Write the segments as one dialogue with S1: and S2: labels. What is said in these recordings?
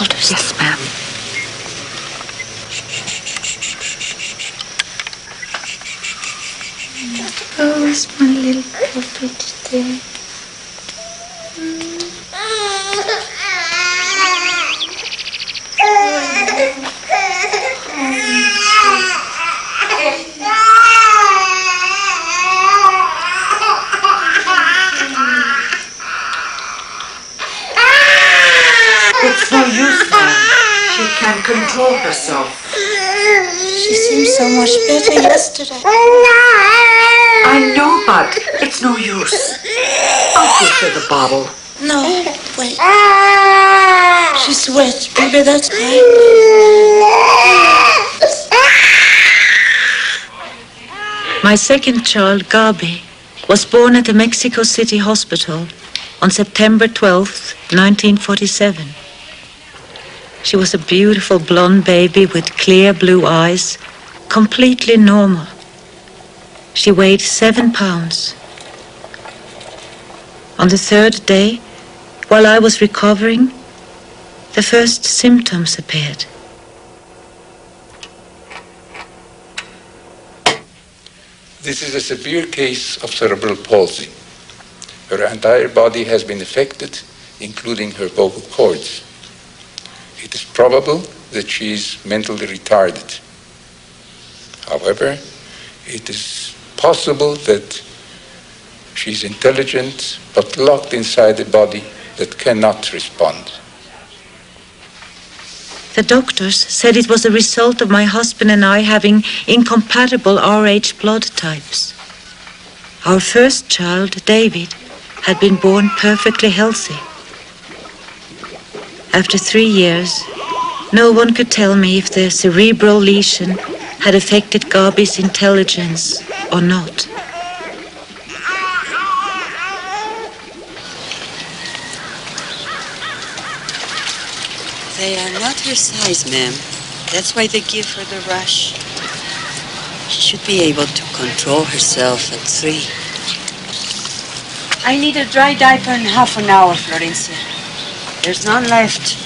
S1: shoulders.
S2: Yes, ma'am.
S1: Oh, it's my little puppy today.
S2: It's no use, ma'am. She can't control herself.
S1: She seemed so much better yesterday.
S2: I know, but it's no use. I'll give her the bottle.
S1: No, wait. She's wet. Maybe that's why.
S3: My second child, Gaby, was born at the Mexico City Hospital on September 12th, 1947. She was a beautiful blonde baby with clear blue eyes, completely normal. She weighed 7 pounds. On the third day, while I was recovering, the first symptoms appeared.
S4: This is a severe case of cerebral palsy. Her entire body has been affected, including her vocal cords. It is probable that she is mentally retarded. However, it is possible that she is intelligent but locked inside a body that cannot respond.
S3: The doctors said it was a result of my husband and I having incompatible Rh blood types. Our first child, David, had been born perfectly healthy. After 3 years, no one could tell me if the cerebral lesion had affected Gaby's intelligence or not.
S5: They are not her size, ma'am. That's why they give her the rush. She should be able to control herself at 3.
S6: I need a dry diaper in half an hour, Florencia. There's none left.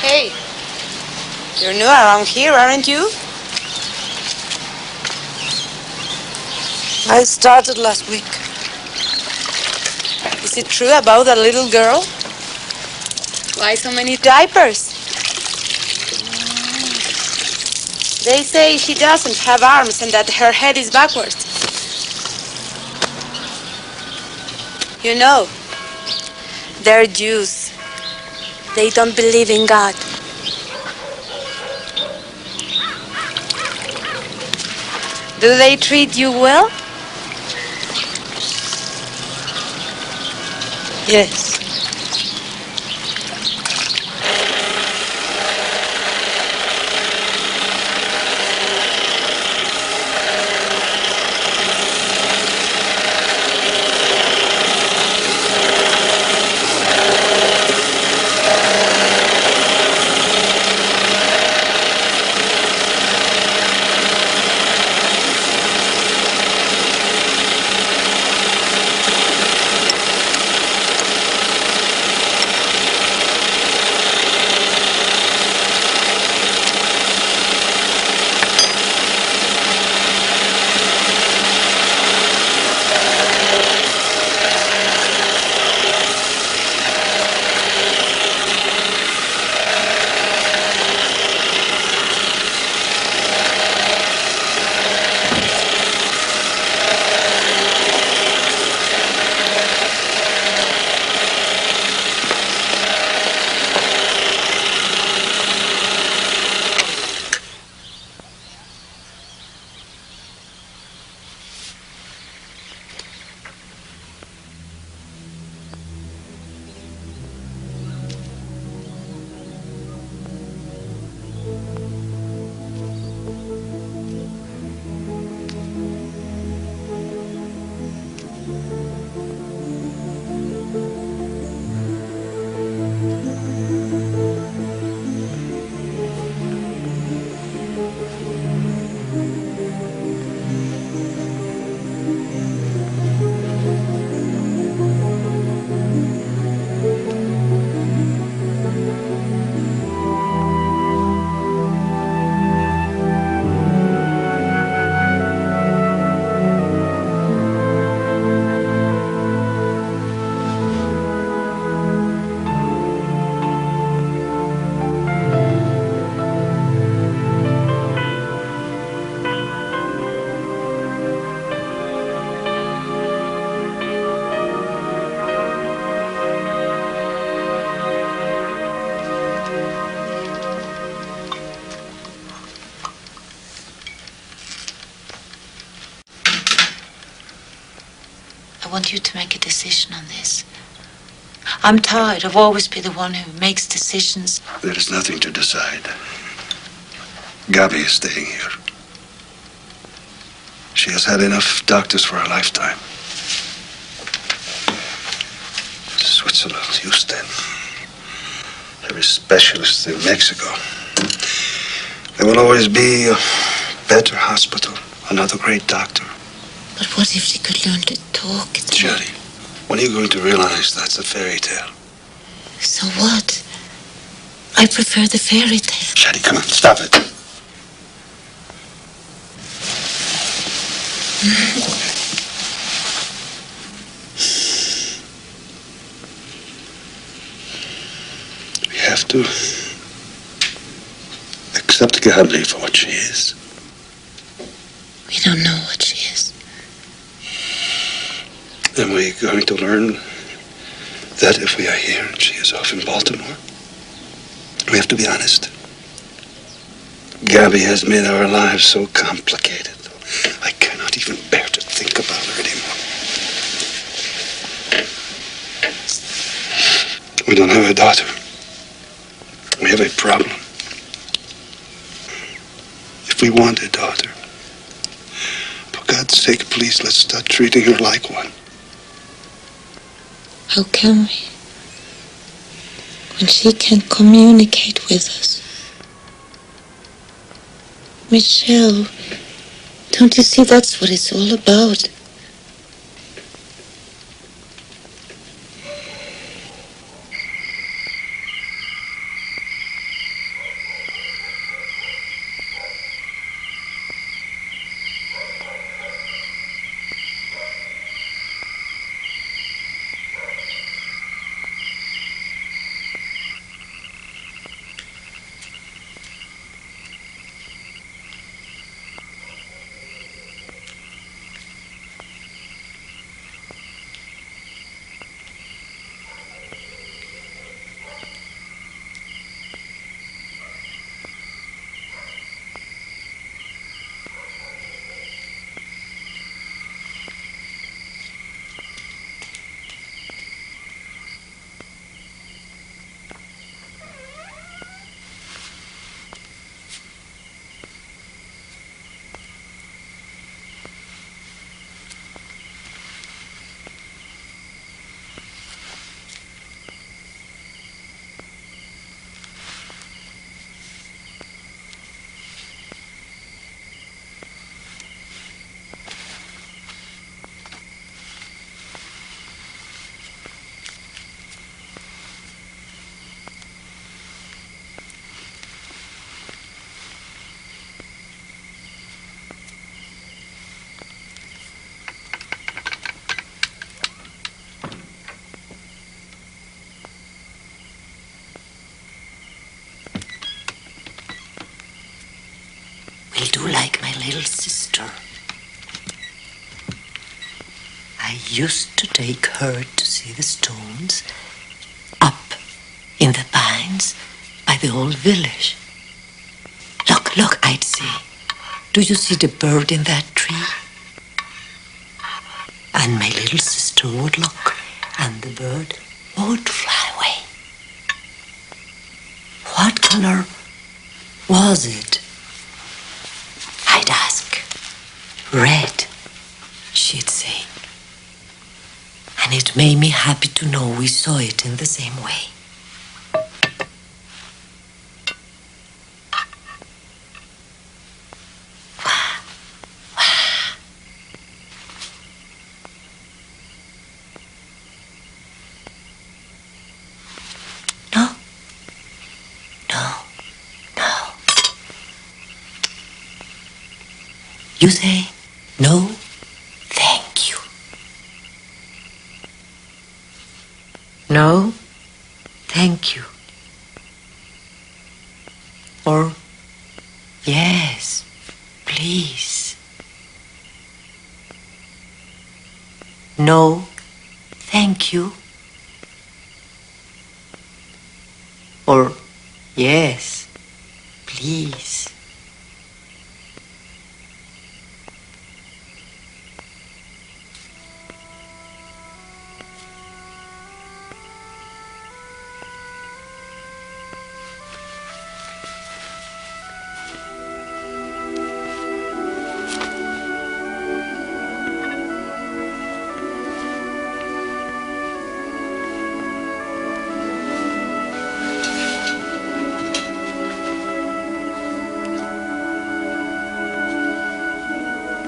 S5: Hey, you're new around here, aren't you? I started last week. Is it true about that little girl? Why so many diapers? They say she doesn't have arms and that her head is backwards. You know, they're Jews. They don't believe in God. Do they treat you well? Yes.
S3: to make a decision on this. I'm tired of always being the one who makes decisions.
S7: There is nothing to decide. Gaby is staying here. She has had enough doctors for a lifetime. Switzerland, Houston. Every specialist in Mexico. There will always be a better hospital, another great doctor.
S3: But what if she could learn to talk?
S7: Jerry, when are you going to realize that's a fairy tale?
S3: So what? I prefer the fairy tale.
S7: Jerry, come on, stop it. We have to accept Gaby for what she is.
S3: We don't know what she is.
S7: And we're going to learn that if we are here and she is off in Baltimore, we have to be honest. Gaby has made our lives so complicated. I cannot even bear to think about her anymore. We don't have a daughter. We have a problem. If we want a daughter, for God's sake, please, let's start treating her like one.
S3: How can we? When she can't communicate with us. Michelle, don't you see that's what it's all about? Will do like my little sister. I used to take her to see the stones up in the pines by the old village. Look, I'd say, do you see the bird in that tree? And my little sister would look, and the bird would fly away. What color was it? I'd ask. Red, she'd say. And it made me happy to know we saw it in the same way. You say, no, thank you. No, thank you. Or, yes, please. No, thank you. Or, yes, please.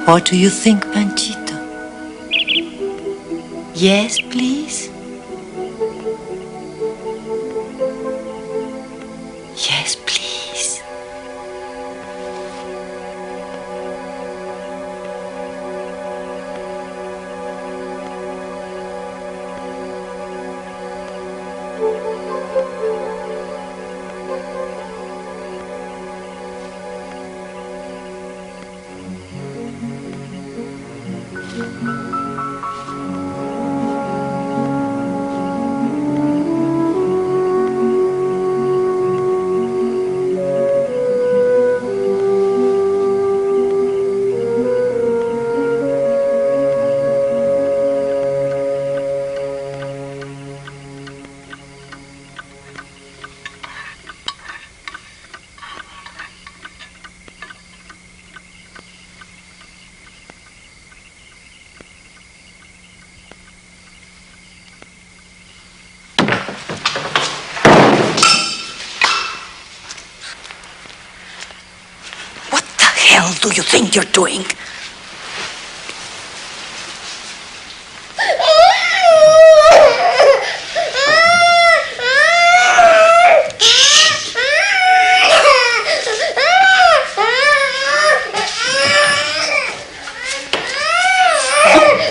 S1: What do you think, Panchito? Yes, please? Yes, please. What the hell do you think you're doing?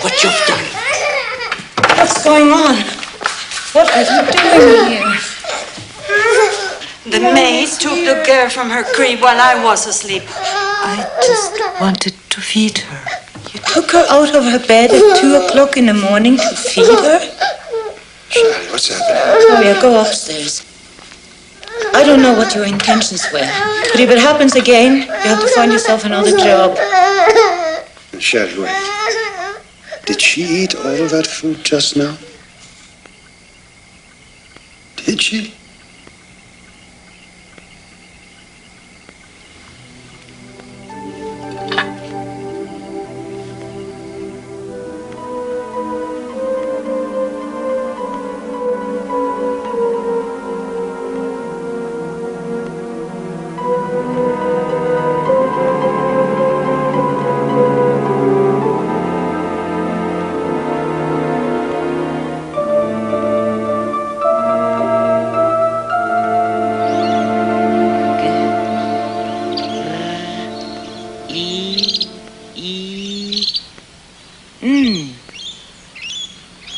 S1: What you've done?
S3: What's going on? What are you doing here?
S6: The maid took the girl from her crib while I was asleep.
S3: I just wanted to feed her. You took her out of her bed at 2 o'clock in the morning to feed her?
S7: Charlie, what's happening?
S3: Gloria, go upstairs. I don't know what your intentions were, but if it happens again, you have to find yourself another job.
S7: Charlie, wait. Did she eat all of that food just now? Did she?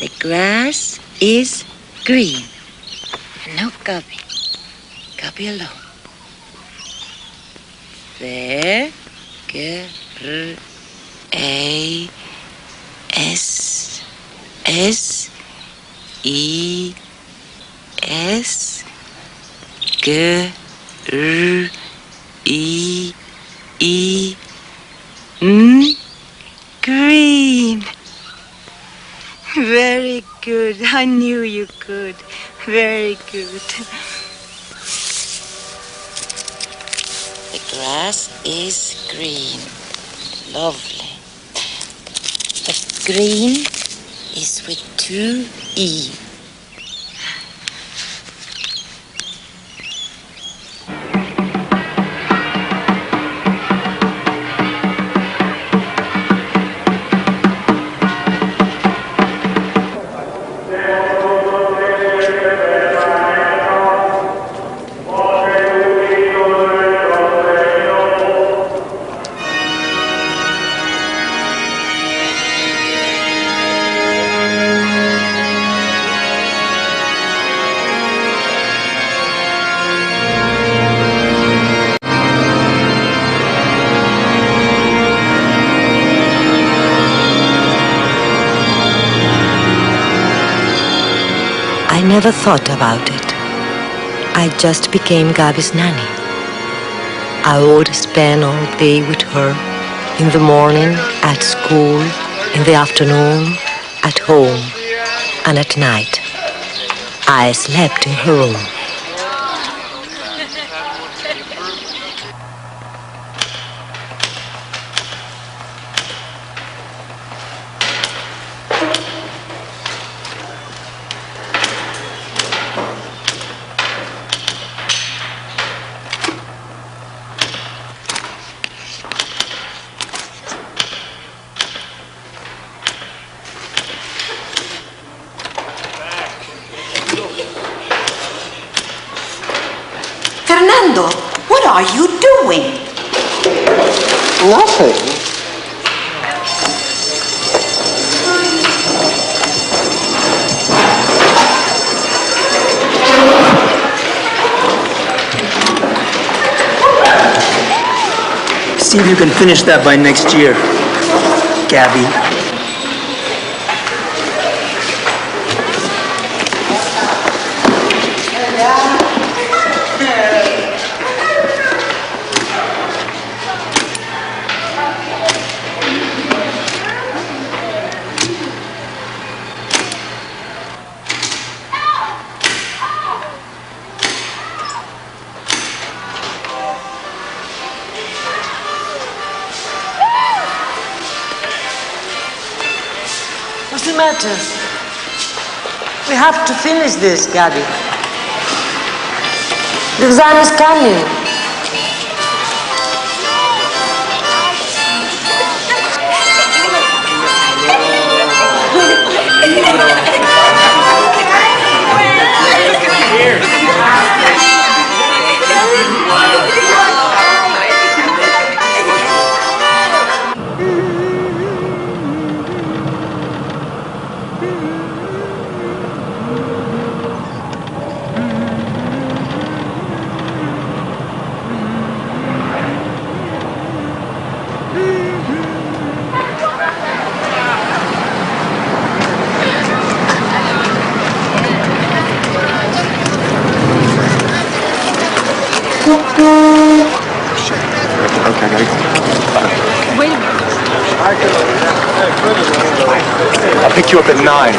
S1: The grass is green. No Gaby. Gaby alone. There. A S S E S G R E E N green. Very good. I knew you could. Very good. The grass is green. Lovely. But green is with 2 E. I never thought about it. I just became Gaby's nanny. I would spend all day with her, in the morning, at school, in the afternoon, at home, and at night. I slept in her room.
S6: Fernando, what are you doing?
S7: Nothing.
S8: See if you can finish that by next year, Gaby.
S9: What's the matter? We have to finish this, Gaby. The exam is coming.
S7: Okay, I gotta
S9: Wait.
S7: I'll pick you up at 9.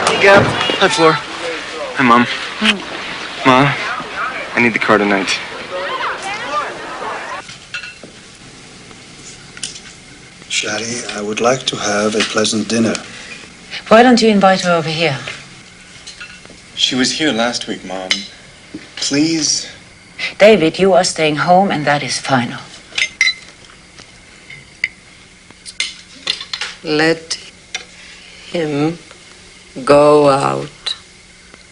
S7: Hey, Gab. Hi, Flor. Hi, Mom. Ma, I need the car tonight.
S10: Shadi, I would like to have a pleasant dinner.
S3: Why don't you invite her over here?
S7: She was here last week, Mom. Please.
S3: David, you are staying home, and that is final.
S1: Let him go out.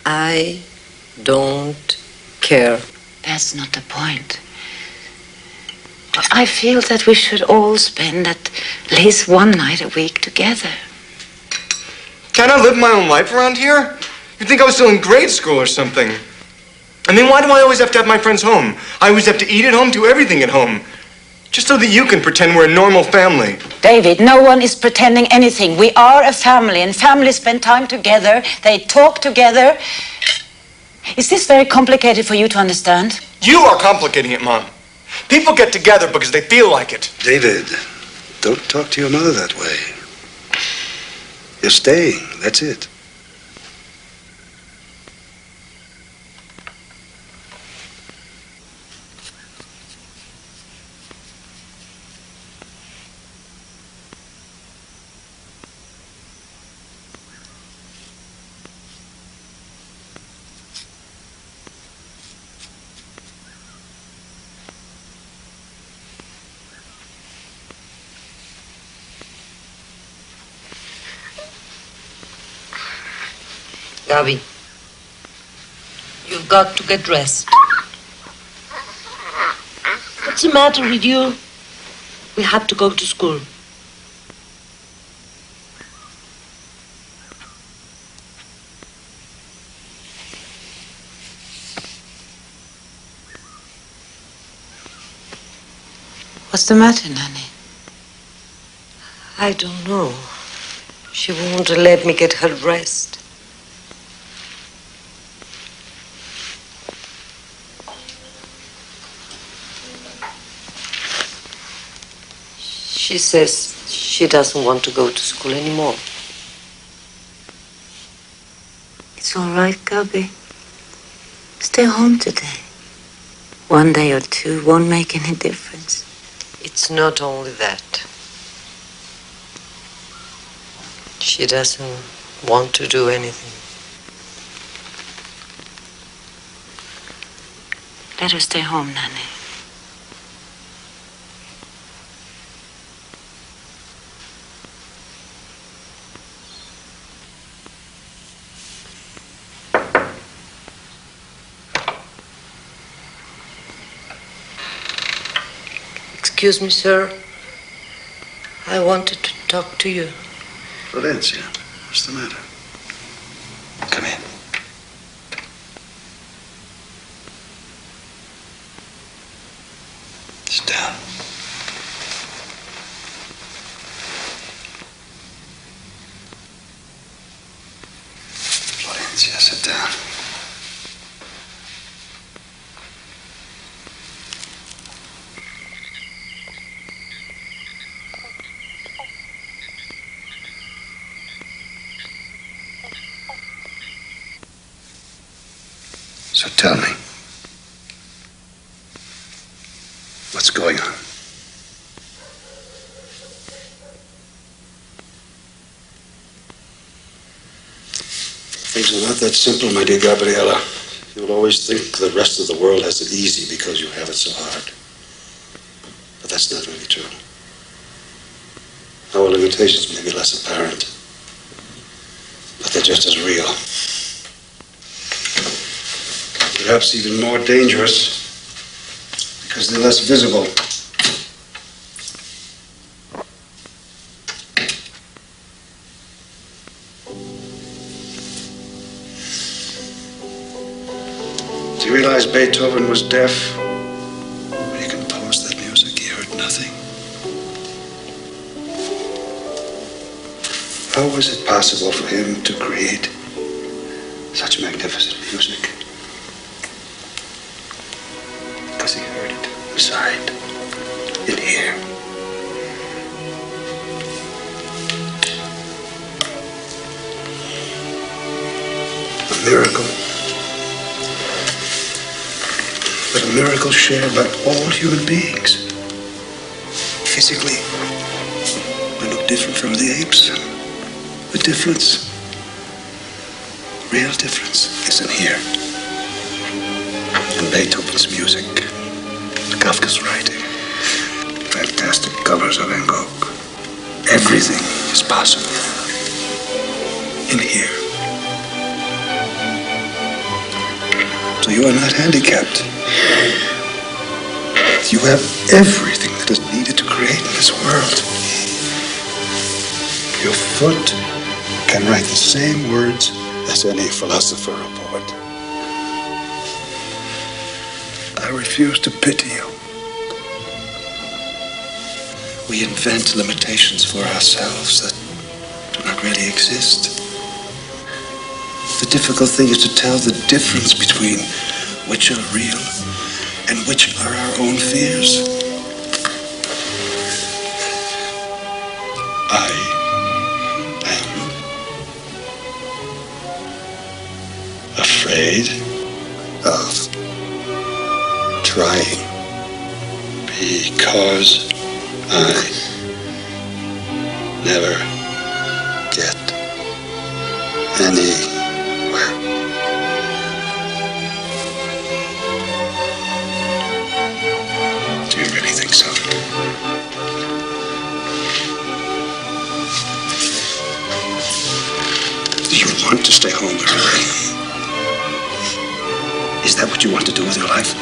S1: I don't care.
S3: That's not the point. I feel that we should all spend at least one night a week together.
S7: Can't I live my own life around here? You'd think I was still in grade school or something. I mean, why do I always have to have my friends home? I always have to eat at home, do everything at home. Just so that you can pretend we're a normal family.
S3: David, no one is pretending anything. We are a family, and families spend time together. They talk together. Is this very complicated for you to understand?
S7: You are complicating it, Mom. People get together because they feel like it.
S10: David, don't talk to your mother that way. You're staying, that's it.
S1: Gaby, you've got to get dressed. What's the matter with you? We have to go to school.
S3: What's the matter, Nanny?
S1: I don't know. She won't let me get her dressed. She says she doesn't want to go to school anymore.
S3: It's all right, Gaby. Stay home today. One day or two won't make any difference.
S1: It's not only that. She doesn't want to do anything.
S3: Let her stay home, Nanny.
S1: Excuse me, sir. I wanted to talk to you.
S10: Valencia, what's the matter? Come in. Sit down. Valencia, sit down. So tell me, what's going on? Things are not that simple, my dear Gabriela. You'll always think the rest of the world has it easy because you have it so hard. But that's not really true. Our limitations may be less apparent, but they're just as real. Perhaps even more dangerous because they're less visible. Do you realize Beethoven was deaf? When he composed that music, he heard nothing. How was it possible for him to create such magnificent music? Because he heard it inside, in here. A miracle. But a miracle shared by all human beings. Physically, we look different from the apes. The difference, real difference, is in here. In Beethoven's music, Kafka's writing, fantastic covers of Van Gogh. Everything is possible in here. So you are not handicapped. You have everything that is needed to create in this world. Your foot can write the same words as any philosopher or poet. I refuse to pity you. We invent limitations for ourselves that do not really exist. The difficult thing is to tell the difference between which are real and which are our own fears. I am afraid of trying because I never get anywhere. Do you really think so? Do you want to stay home every day? Is that what you want to do with your life?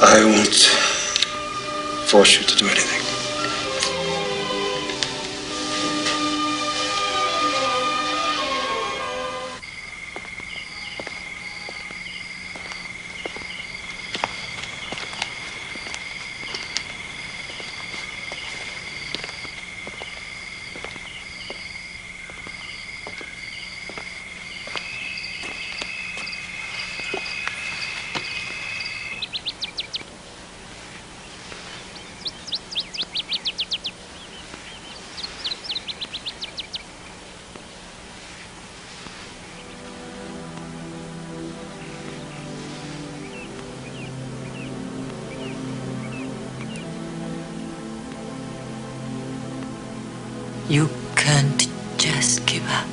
S10: I won't force you to do anything.
S1: You can't just give up.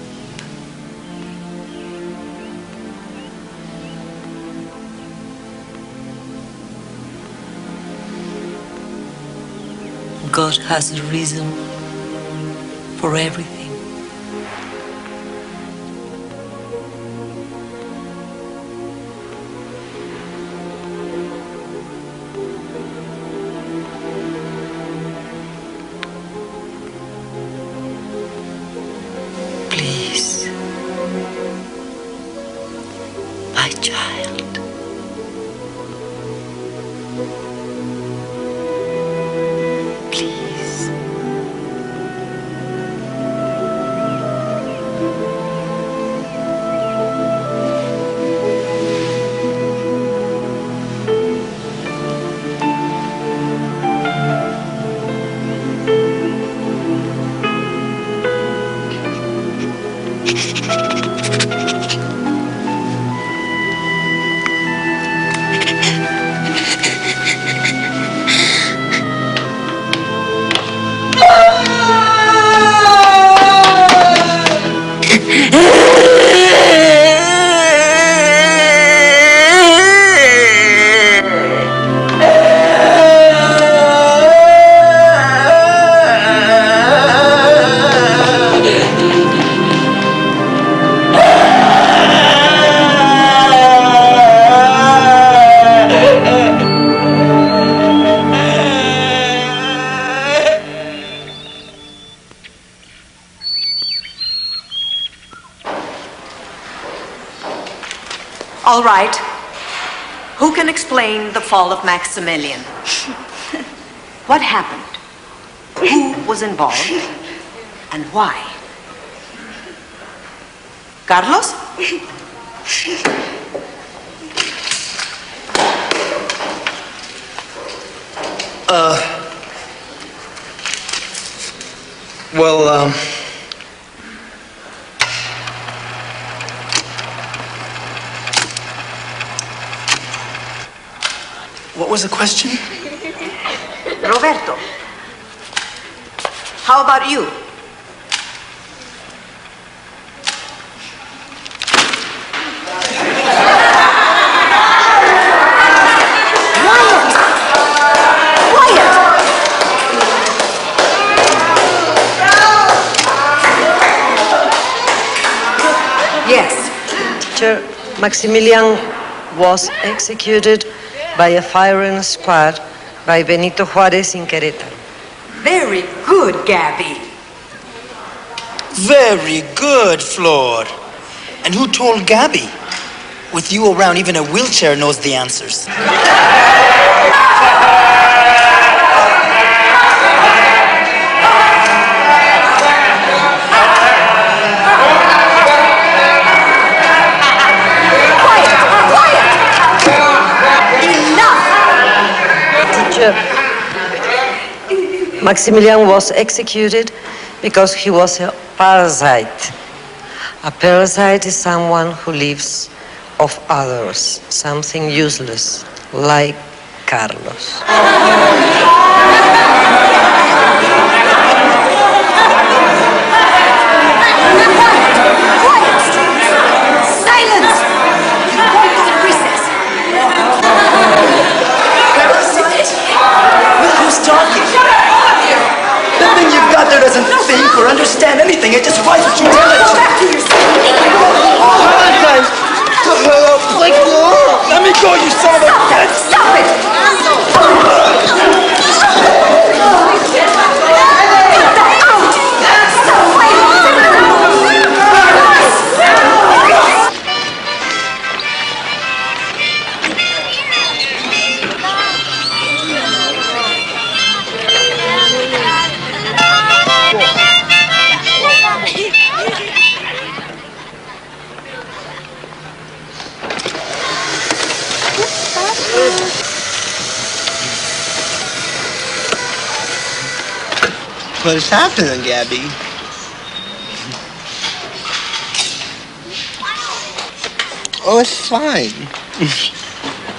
S1: God has a reason for everything. my child. Please.
S2: All right. Who can explain the fall of Maximilian? What happened? Who was involved? And why? Carlos?
S8: Well, what was the question?
S2: Roberto. How about you?
S1: Teacher, Maximilian was executed by a firing squad by Benito Juárez in Querétaro.
S2: Very good, Gaby.
S8: Very good, Flor. And who told Gaby? With you around, even a wheelchair knows the answers.
S1: Maximilian was executed because he was a parasite. A parasite is someone who lives off others, something useless, like Carlos.
S2: Silence! You won't go to recess.
S8: Who's talking? The thing you've got there doesn't think or understand anything. It just writes what you tell it.
S2: Go back to your seat.
S8: Valentine's! Let me go, you son of a bitch!
S2: Stop it!
S8: What is happening, Gaby? Oh, it's fine.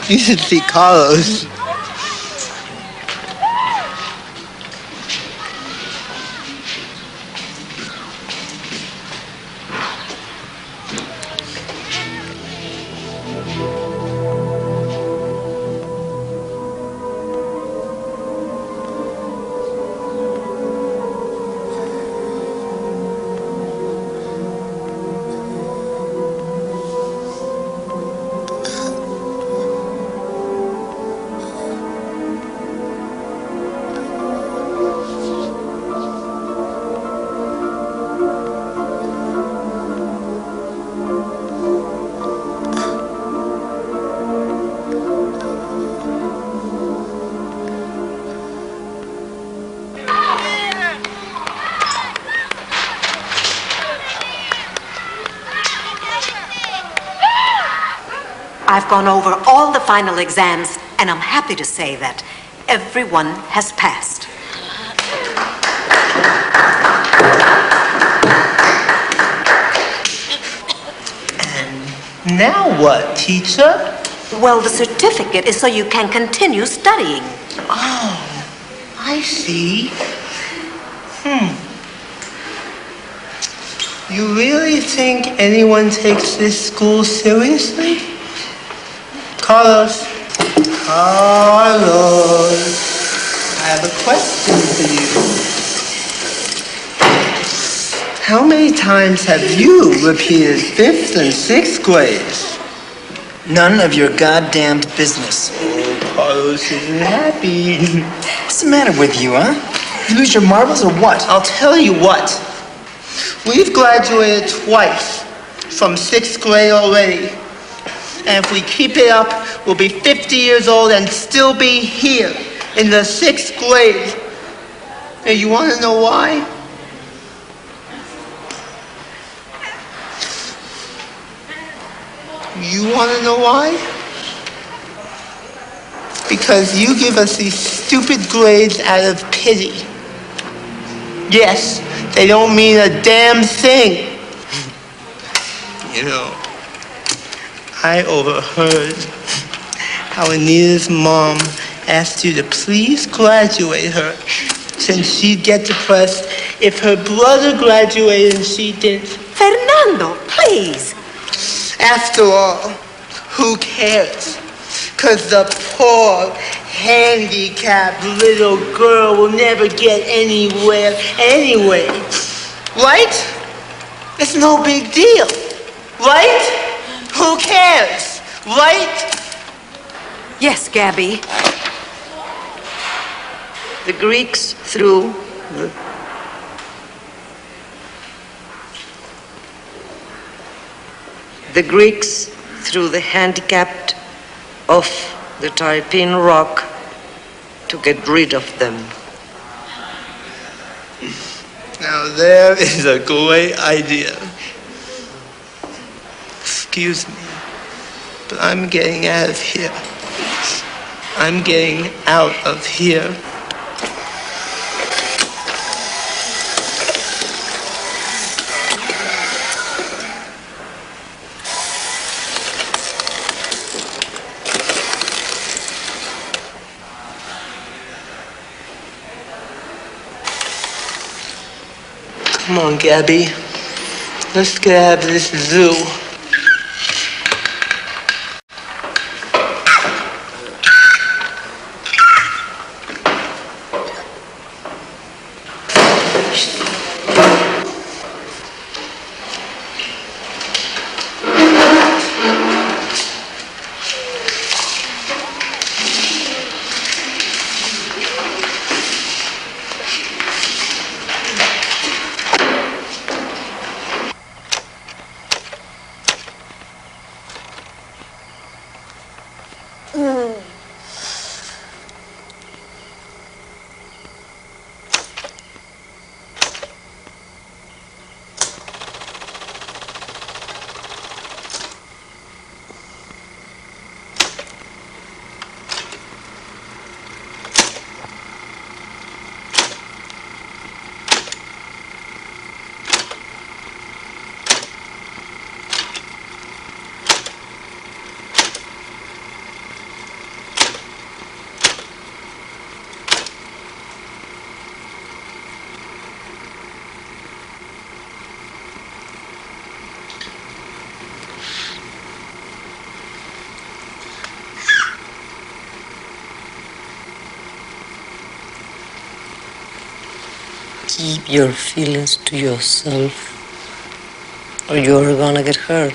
S8: You should see Carlos.
S11: I've gone over all the final exams, and I'm happy to say that everyone has passed.
S12: And now what, teacher?
S11: Well, the certificate is so you can continue studying.
S12: Oh, I see. You really think anyone takes this school seriously? Carlos, I have a question for you. How many times have you repeated 5th and 6th grades?
S8: None of your goddamn business.
S12: Oh, Carlos isn't happy.
S8: What's the matter with you, huh? You lose your marbles or what?
S12: I'll tell you what. We've graduated twice from 6th grade already. And if we keep it up, we'll be 50 years old and still be here in the 6th grade. And you want to know why? You want to know why? Because you give us these stupid grades out of pity. Yes, they don't mean a damn thing. You know, I overheard how Anita's mom asked you to please graduate her since she'd get depressed if her brother graduated and she didn't.
S11: Fernando, please.
S12: After all, who cares? Because the poor, handicapped little girl will never get anywhere anyway. Right? It's no big deal. Right? Who cares? Right?
S11: Yes, Gaby.
S1: The Greeks threw the handicapped off the Typine rock to get rid of them.
S12: Now there is a great idea. Excuse me, but I'm getting out of here. I'm getting out of here. Come on, Gaby. Let's get out of this zoo.
S1: Keep your feelings to yourself, or you're gonna get hurt.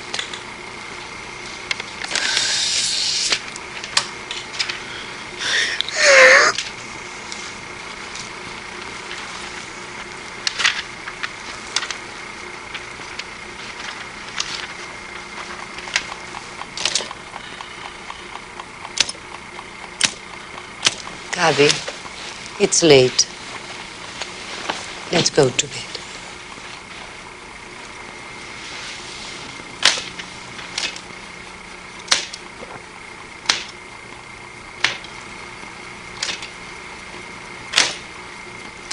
S1: Gaby, it's late. Let's go to bed.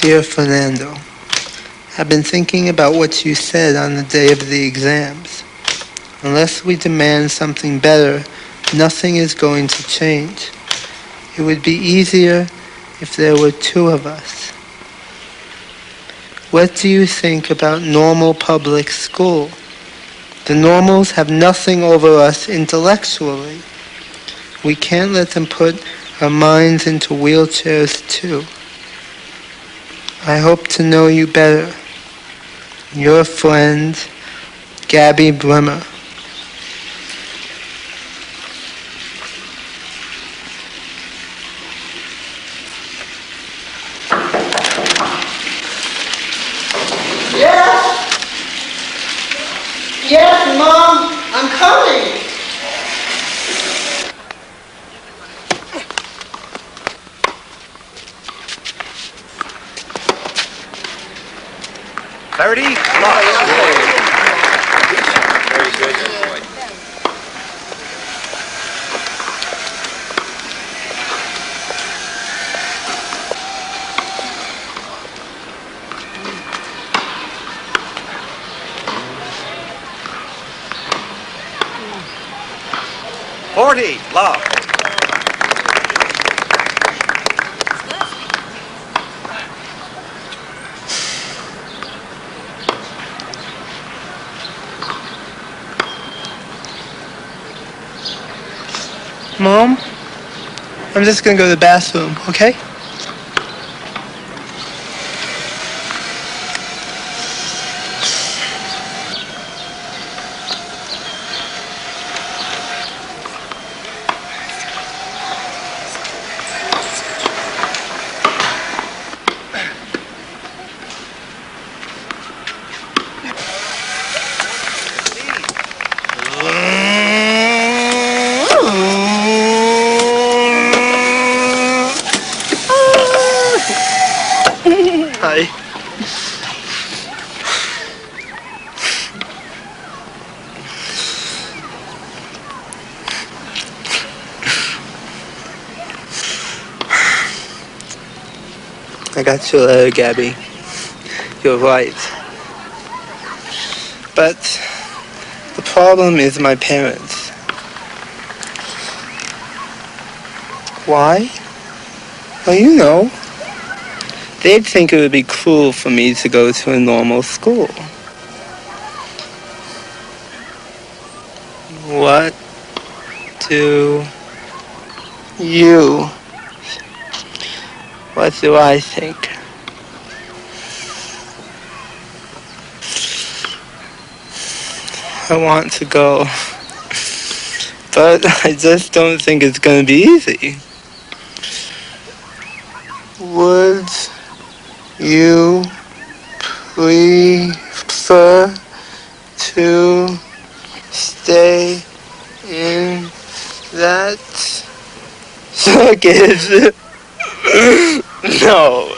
S12: Dear Fernando, I've been thinking about what you said on the day of the exams. Unless we demand something better, nothing is going to change. It would be easier if there were two of us. What do you think about normal public school? The normals have nothing over us intellectually. We can't let them put our minds into wheelchairs too. I hope to know you better. Your friend, Gaby Bremer. Yes, Mom, I'm coming.
S13: Clarity, lock. Very good. 40, lock.
S12: Mom, I'm just gonna go to the bathroom, okay? Hi. I got your letter, Gaby. You're right. But the problem is my parents. Why? Well, you know. They'd think it would be cruel for me to go to a normal school. What do you... What do I think? I want to go, but I just don't think it's going to be easy. Would you prefer to stay in that circus? No.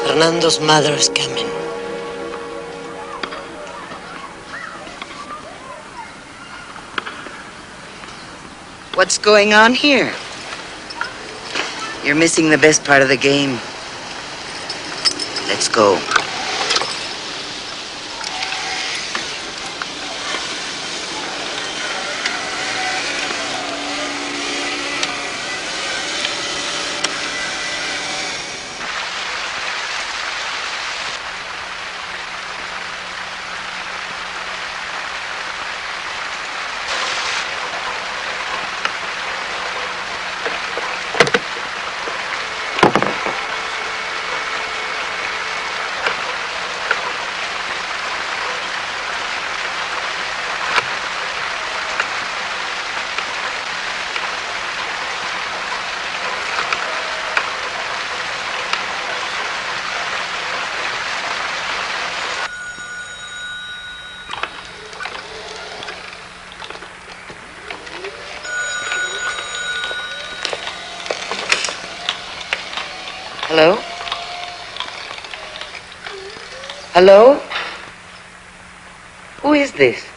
S1: Fernando's mother is coming.
S6: What's going on here? You're missing the best part of the game. Let's go. Hello? Hello? Who is this?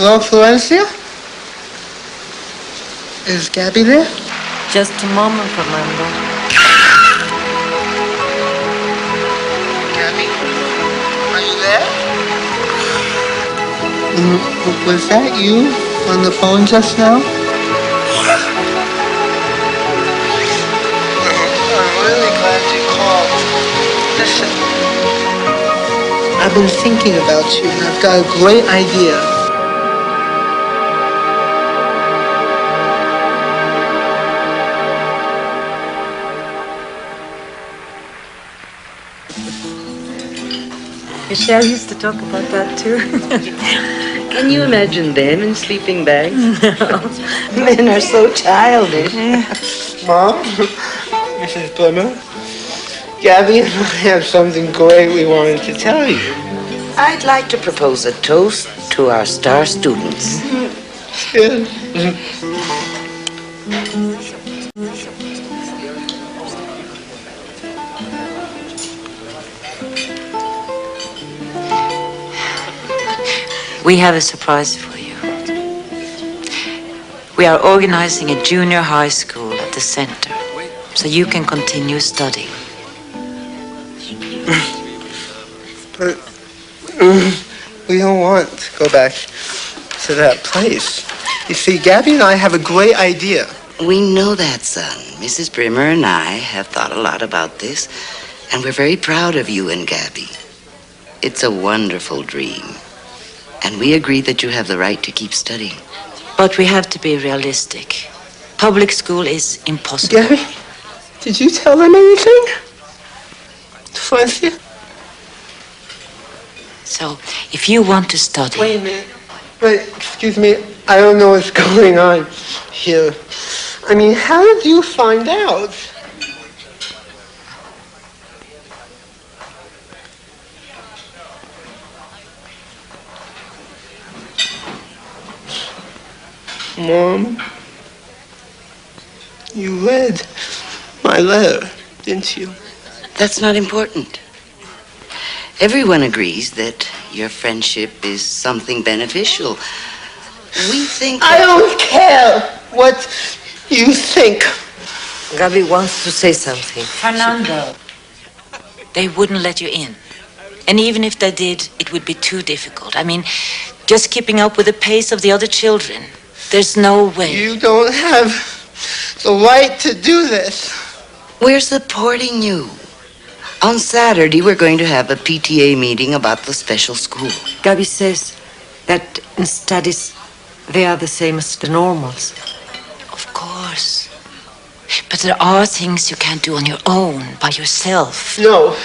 S12: Hello, Florencia? Is Gaby there?
S1: Just a moment, Fernando.
S12: Gaby? Are you there? Was that you on the phone just now? I'm really glad you called. Listen, I've been thinking about you and I've got a great idea.
S1: Michelle used to talk about that too.
S6: Can you imagine them in sleeping bags? No. Men are so childish.
S12: Mom, Mrs. Plymouth, Gaby and I have something great we wanted to tell you.
S6: I'd like to propose a toast to our star students.
S12: Yes.
S3: We have a surprise for you. We are organizing a junior high school at the center, so you can continue studying.
S12: But we don't want to go back to that place. You see, Gaby and I have a great idea.
S6: We know that, son. Mrs. Brimmer and I have thought a lot about this, and we're very proud of you and Gaby. It's a wonderful dream. And we agree that you have the right to keep studying.
S3: But we have to be realistic. Public school is impossible.
S12: Gaby, did you tell them anything? Florencia?
S3: So, if you want to study...
S12: Wait a minute. Wait, excuse me. I don't know what's going on here. I mean, how did you find out? Mom, you read my letter, didn't you?
S6: That's not important. Everyone agrees that your friendship is something beneficial. We think...
S12: I don't care what you think.
S1: Gaby wants to say something.
S3: Fernando. They wouldn't let you in. And even if they did, it would be too difficult. I mean, just keeping up with the pace of the other children. There's no way.
S12: You don't have the right to do this.
S6: We're supporting you. On Saturday, we're going to have a PTA meeting about the special school.
S1: Gaby says that in studies, they are the same as the normals.
S3: Of course. But there are things you can't do on your own, by yourself.
S12: No,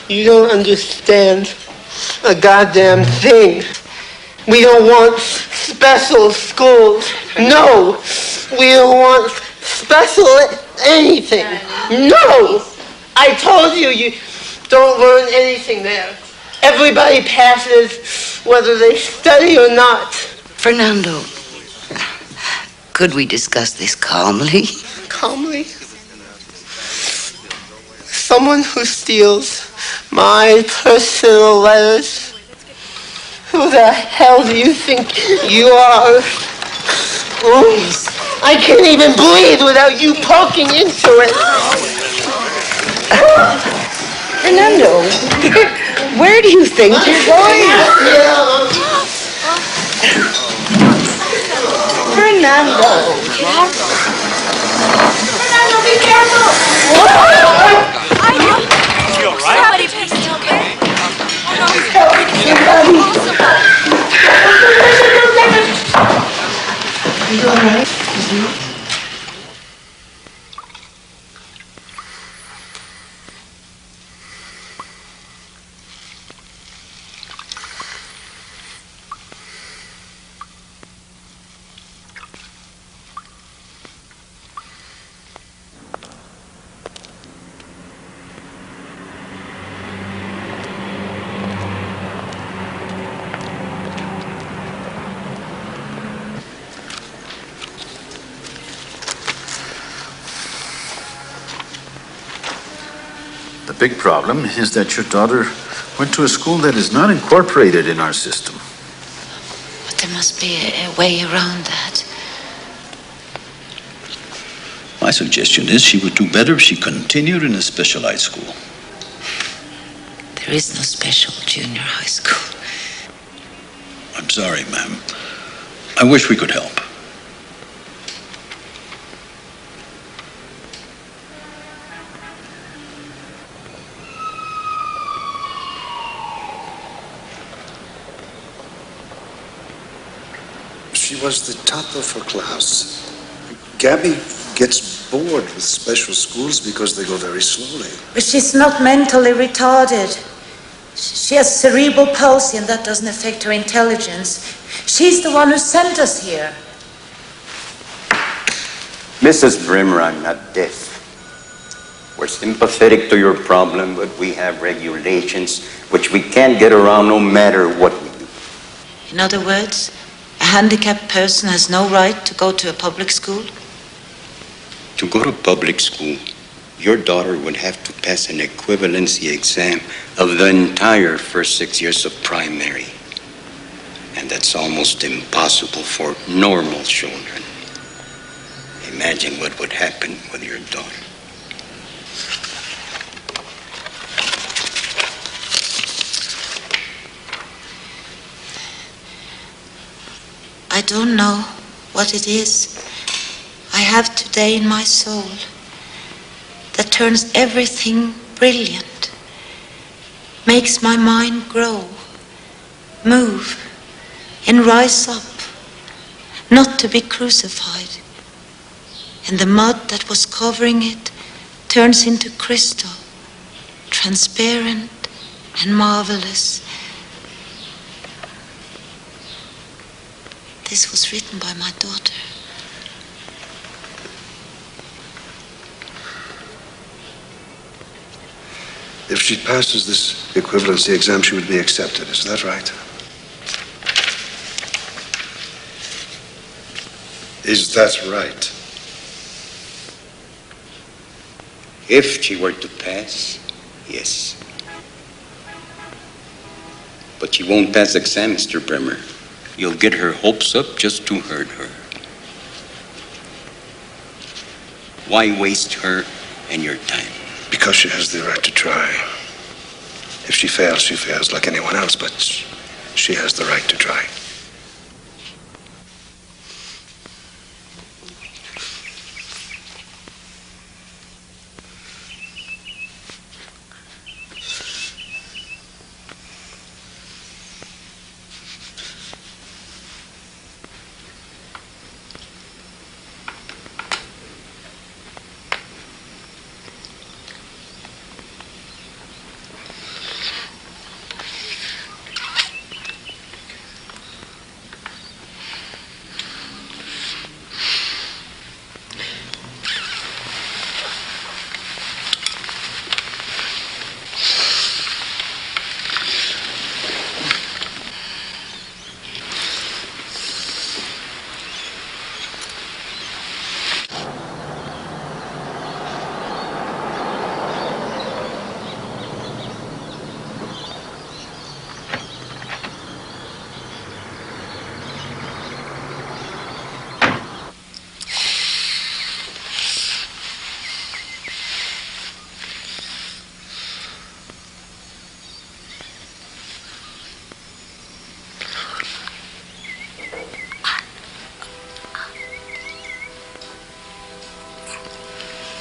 S12: you don't understand a goddamn thing. We don't want special schools. No, we don't want special anything. No, I told you, you don't learn anything there. Everybody passes whether they study or not.
S6: Fernando, could we discuss this calmly?
S12: Calmly? Someone who steals my personal letters? Who the hell do you think you are? Ooh, I can't even breathe without you poking into it.
S6: Fernando, where do you think you're going? Fernando.
S9: Fernando, be careful!
S13: Is he all right?
S11: Somebody please tell me.
S9: Somebody.
S14: The big problem is that your daughter went to a school that is not incorporated in our system.
S3: But there must be a way around that.
S15: My suggestion is she would do better if she continued in a specialized school.
S3: There is no special junior high school.
S15: I'm sorry, ma'am. I wish we could help.
S10: She was the top of her class. Gaby gets bored with special schools because they go very slowly.
S3: But she's not mentally retarded. She has cerebral palsy, and that doesn't affect her intelligence. She's the one who sent us here.
S16: Mrs. Brimmer, I'm not deaf. We're sympathetic to your problem, but we have regulations which we can't get around no matter what we do.
S3: In other words, a handicapped person has no right to go to a public school?
S16: To go to public school, your daughter would have to pass an equivalency exam of the entire first 6 years of primary. And that's almost impossible for normal children. Imagine what would happen with your daughter.
S3: I don't know what it is I have today in my soul that turns everything brilliant, makes my mind grow, move, and rise up, not to be crucified. And the mud that was covering it turns into crystal, transparent and marvelous. This was written by my daughter.
S10: If she passes this equivalency exam, she would be accepted. Is that right? Is that right?
S16: If she were to pass, yes. But she won't pass the exam, Mr. Bremer. You'll get her hopes up just to hurt her. Why waste her and your time?
S10: Because she has the right to try. If she fails like anyone else, but she has the right to try.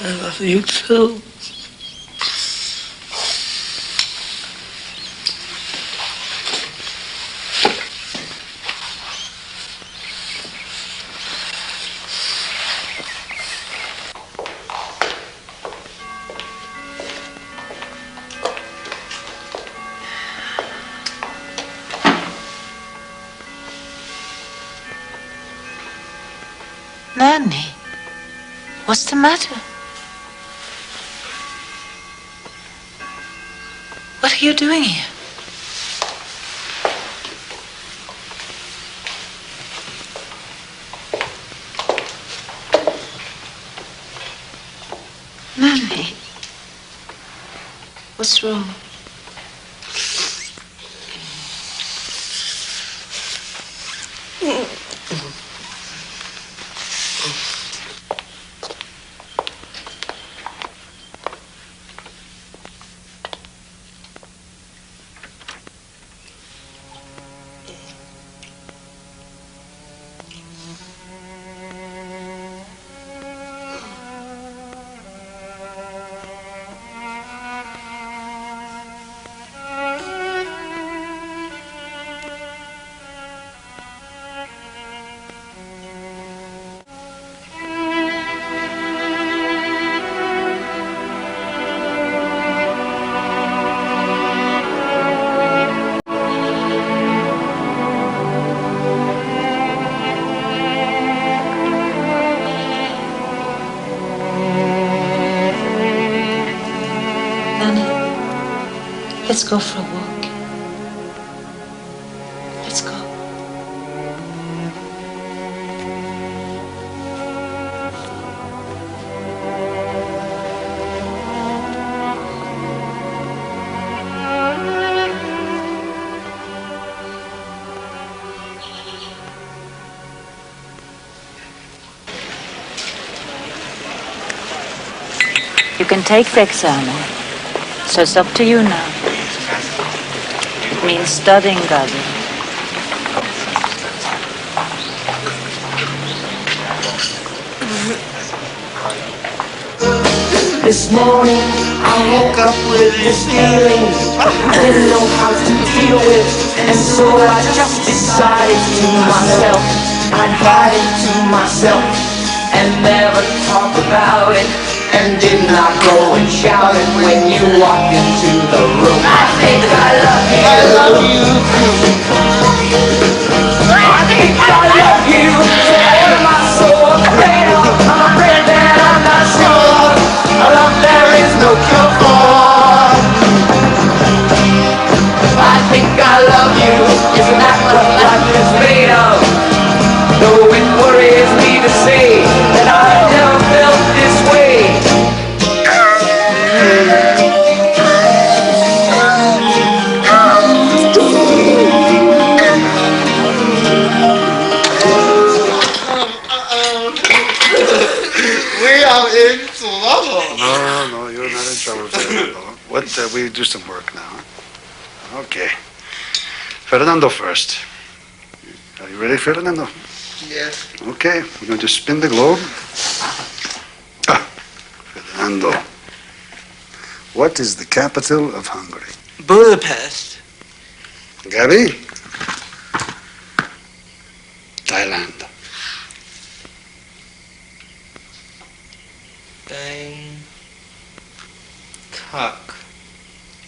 S9: I love you too.
S3: Nanny, what's the matter? What are you doing here? Nanny. What's wrong? Let's go for a walk. Let's go. You can take the exam, so it's up to you now. It means studying, Gaby.
S17: This morning I woke up with this feeling I didn't know how to deal with, and so I just decided to myself I'd hide it to myself and never talk about it, and did not go and shout it when you walked into the room. I think I love you. I love you. I think I love you. All my soul, afraid of, I'm afraid that I'm not sure. A love there is no cure for. I think I love you. Isn't that what life is made of? Though it worries me to say that I never felt this way.
S12: We are in trouble.
S14: No, you're not in trouble, Fernando. What, we do some work now, huh? Okay. Fernando first. Are you ready, Fernando?
S12: Yes.
S14: Okay, we're going to spin the globe. Fernando. What is the capital of Hungary?
S12: Budapest.
S14: Gaby? Thailand.
S12: Bangkok.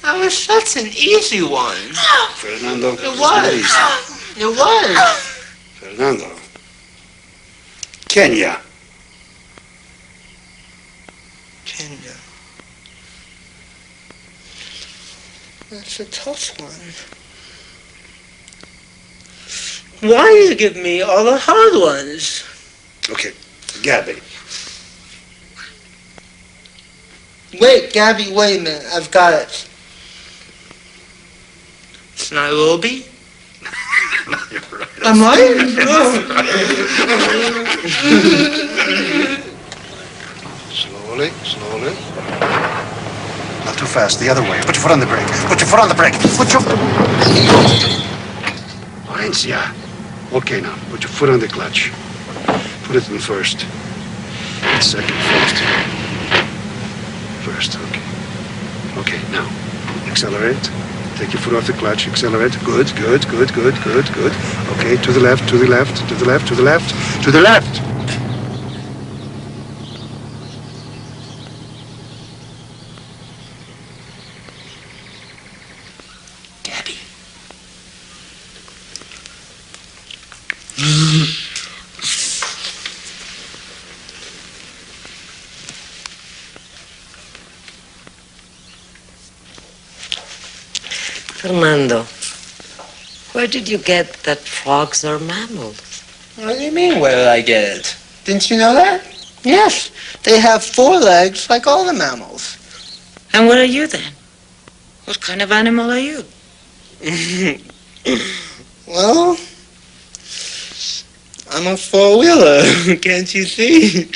S12: That was such an easy one.
S14: Fernando.
S12: It was. It was.
S14: Fernando. Kenya.
S12: Kenya. That's a tough one. Why do you give me all the hard ones?
S14: Okay, Gaby.
S12: Wait, Gaby, wait a minute. I've got it. It's Nairobi?
S14: You're right.
S12: Am I?
S14: Slowly, slowly. Not too fast, the other way. Put your foot on the brake. Put your foot on the brake. Put your... Valencia. Okay, now, put your foot on the clutch. Put it in first. Second, first. First, okay. Okay, now, accelerate. Take your foot off the clutch, accelerate. Good, good, good, good, good, good. Okay, to the left, to the left, to the left, to the left, to the left.
S12: Gaby.
S1: Fernando, where did you get that frogs are mammals?
S12: What do you mean, where did I get it? Didn't you know that? Yes, they have 4 legs like all the mammals.
S3: And what are you then? What kind of animal are you?
S12: Well, I'm a four-wheeler, can't you see?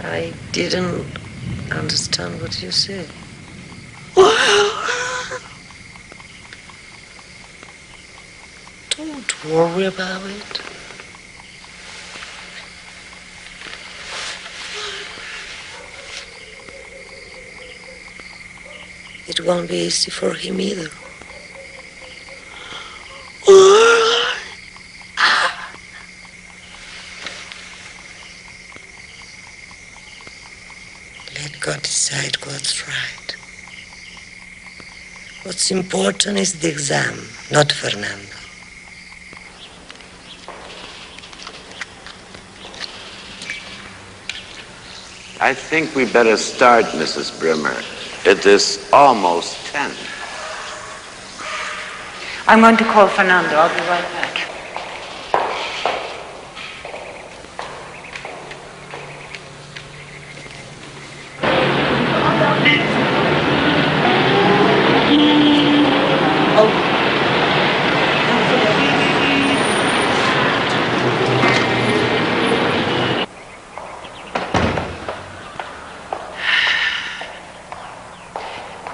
S1: I didn't understand what you said. Don't worry about it. It won't be easy for him either. Let God decide what's right. What's important is the exam, not Fernando.
S18: I think we better start, Mrs. Brimmer. It is almost 10.
S11: I'm going to call Fernando. I'll be right back.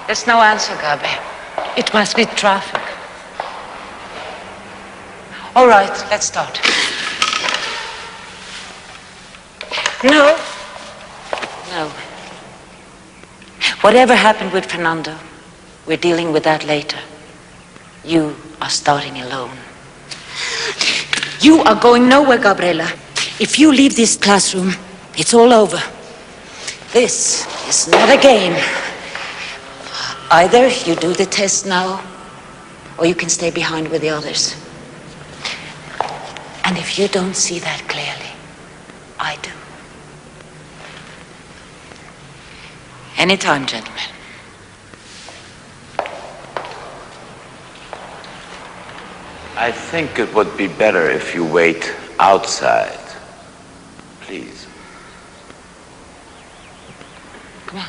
S11: There's no answer, Gaby. It must be traffic. All right, let's start. No. No. Whatever happened with Fernando, we're dealing with that later. You are starting alone. You are going nowhere, Gabriela. If you leave this classroom, it's all over. This is not a game. Either you do the test now, or you can stay behind with the others. And if you don't see that clearly, I do. Anytime, gentlemen.
S18: I think it would be better if you wait outside. Please.
S11: Come on.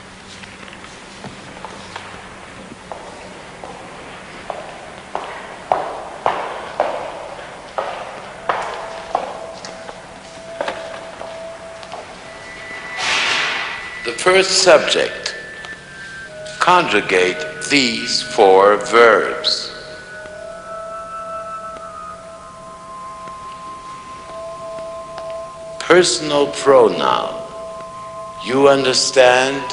S18: The first subject. Conjugate these 4 verbs. Personal pronoun. You understand?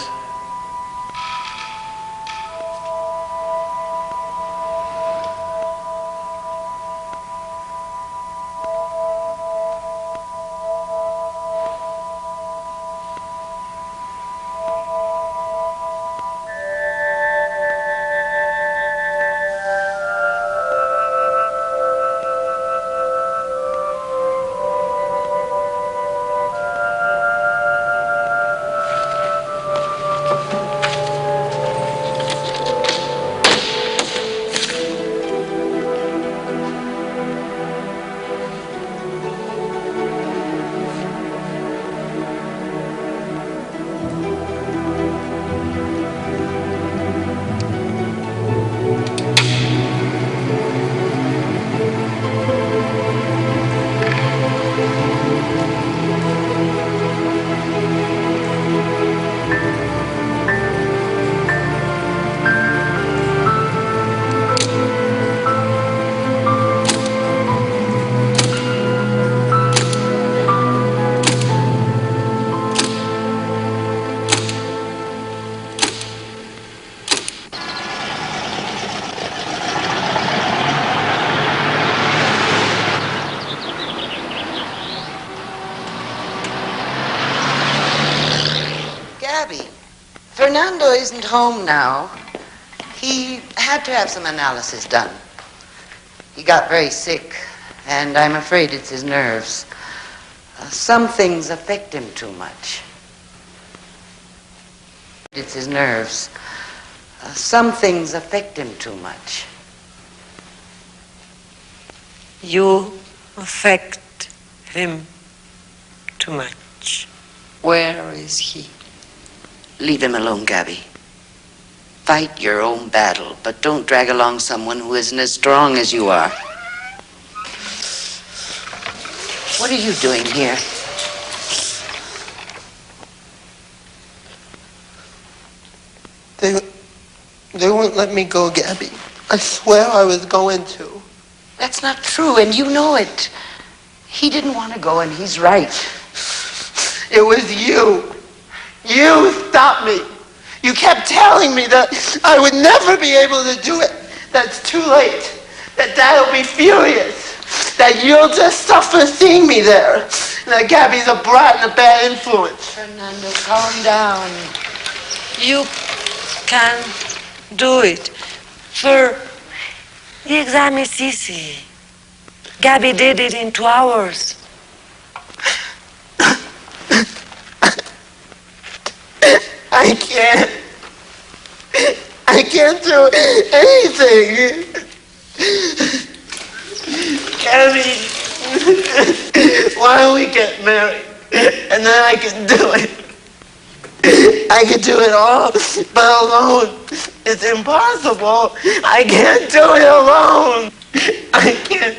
S6: isn't home now. He had to have some analysis done. He got very sick, and I'm afraid it's his nerves. Some things affect him too much. It's his nerves. Some things affect him too much.
S1: You affect him too much.
S6: Where is he? Leave him alone, Gaby. Fight your own battle, but don't drag along someone who isn't as strong as you are. What are you doing here?
S12: They won't let me go, Gaby. I swear I was going to.
S6: That's not true, and you know it. He didn't want to go, and he's right.
S12: It was you. You stopped me. You kept telling me that I would never be able to do it. That's too late. That Dad'll be furious. That you'll just suffer seeing me there. And that Gabby's a brat and a bad influence.
S6: Fernando, calm down.
S1: You can do it. For the exam is easy. Gaby did it in 2 hours.
S12: I can't do anything. Gabby, why don't we get married? And then I can do it. I can do it all, but alone, it's impossible. I can't do it alone. I can't.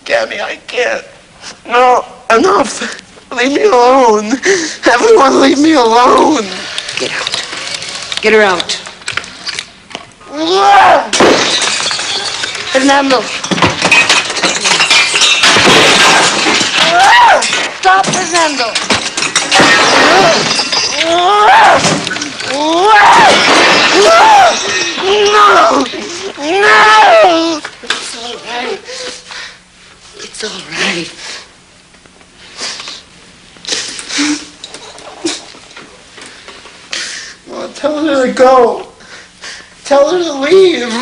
S12: Gaby, I can't. No, enough. Leave me alone. Everyone leave me alone.
S6: Get out. Get her out.
S1: Fernando. Stop, Fernando.
S12: No! No!
S6: It's all right. It's all right.
S12: Well, tell her to go. Tell her to leave.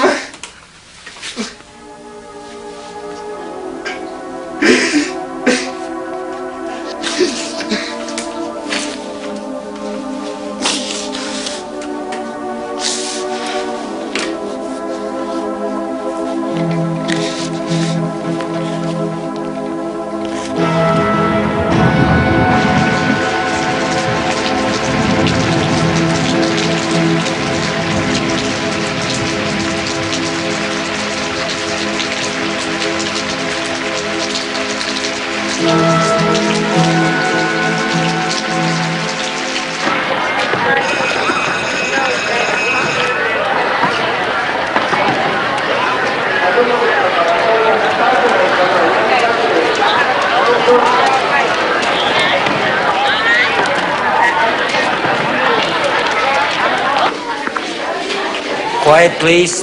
S19: Quiet, please.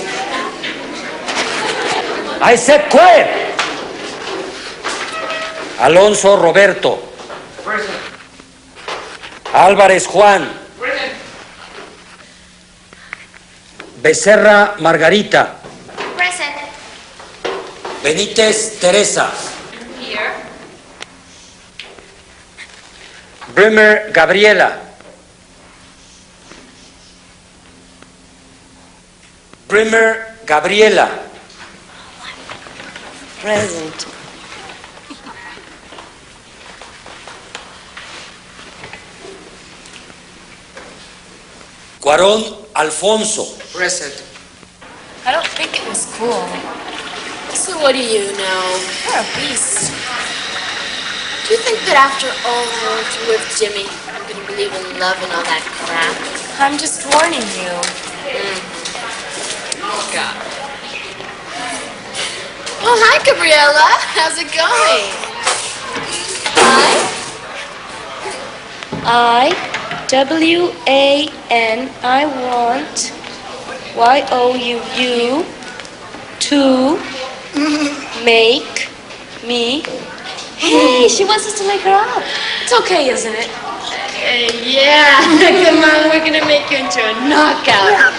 S19: I said quiet. Alonso Roberto.
S20: Present.
S19: Álvarez Juan.
S20: Present.
S19: Becerra Margarita.
S21: Present.
S19: Benítez Teresa.
S21: Here.
S19: Bremer Gabriela. Bremer Gabriela.
S1: Present.
S19: Cuarón Alfonso.
S20: Present.
S21: I don't think it was cool. So what do you know? You're a beast. Do you think that after all I went through with Jimmy, I'm going to believe in love and all that crap? I'm just warning you. Oh, God. Oh, hi, Gabriella. How's it going?
S22: I-W-A-N, I want Y-O-U-U to make me. Hey, she wants us to make her up.
S21: It's okay, isn't it? Yeah. Come on, we're gonna make you into a knockout.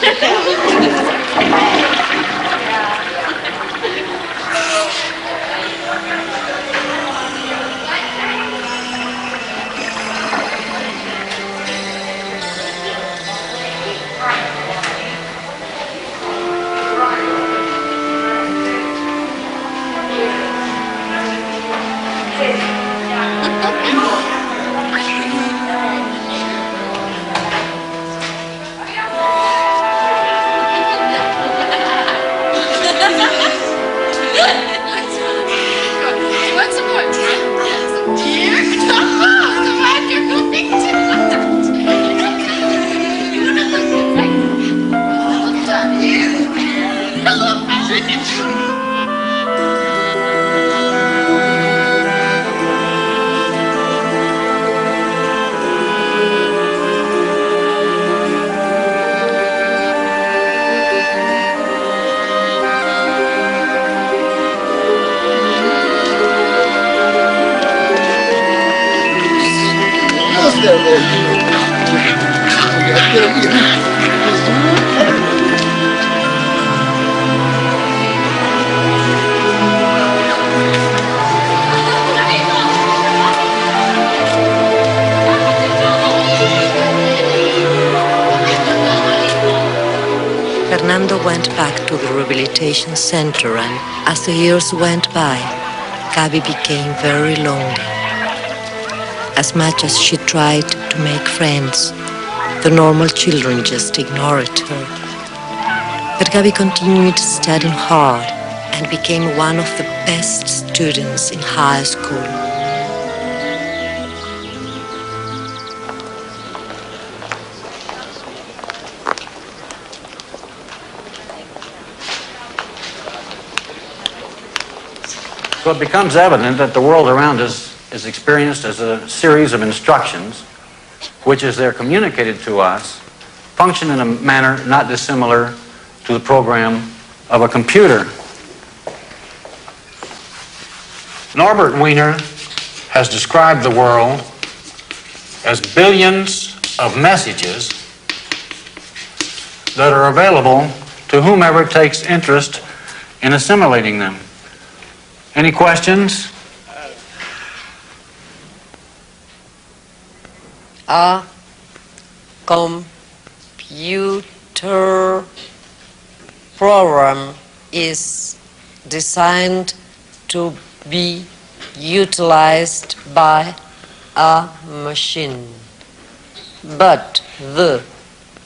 S21: Want some more? Dear, come on, you're going to. You wanna look good, right? Well done.
S1: Fernando went back to the rehabilitation center, and as the years went by, Gaby became very lonely. As much as she tried to make friends, the normal children just ignored her. But Gaby continued studying hard and became one of the best students in high school.
S4: So it becomes evident that the world around us is experienced as a series of instructions, which, as they're communicated to us, function in a manner not dissimilar to the program of a computer. Norbert Wiener has described the world as billions of messages that are available to whomever takes interest in assimilating them. Any questions?
S1: A computer program is designed to be utilized by a machine. But the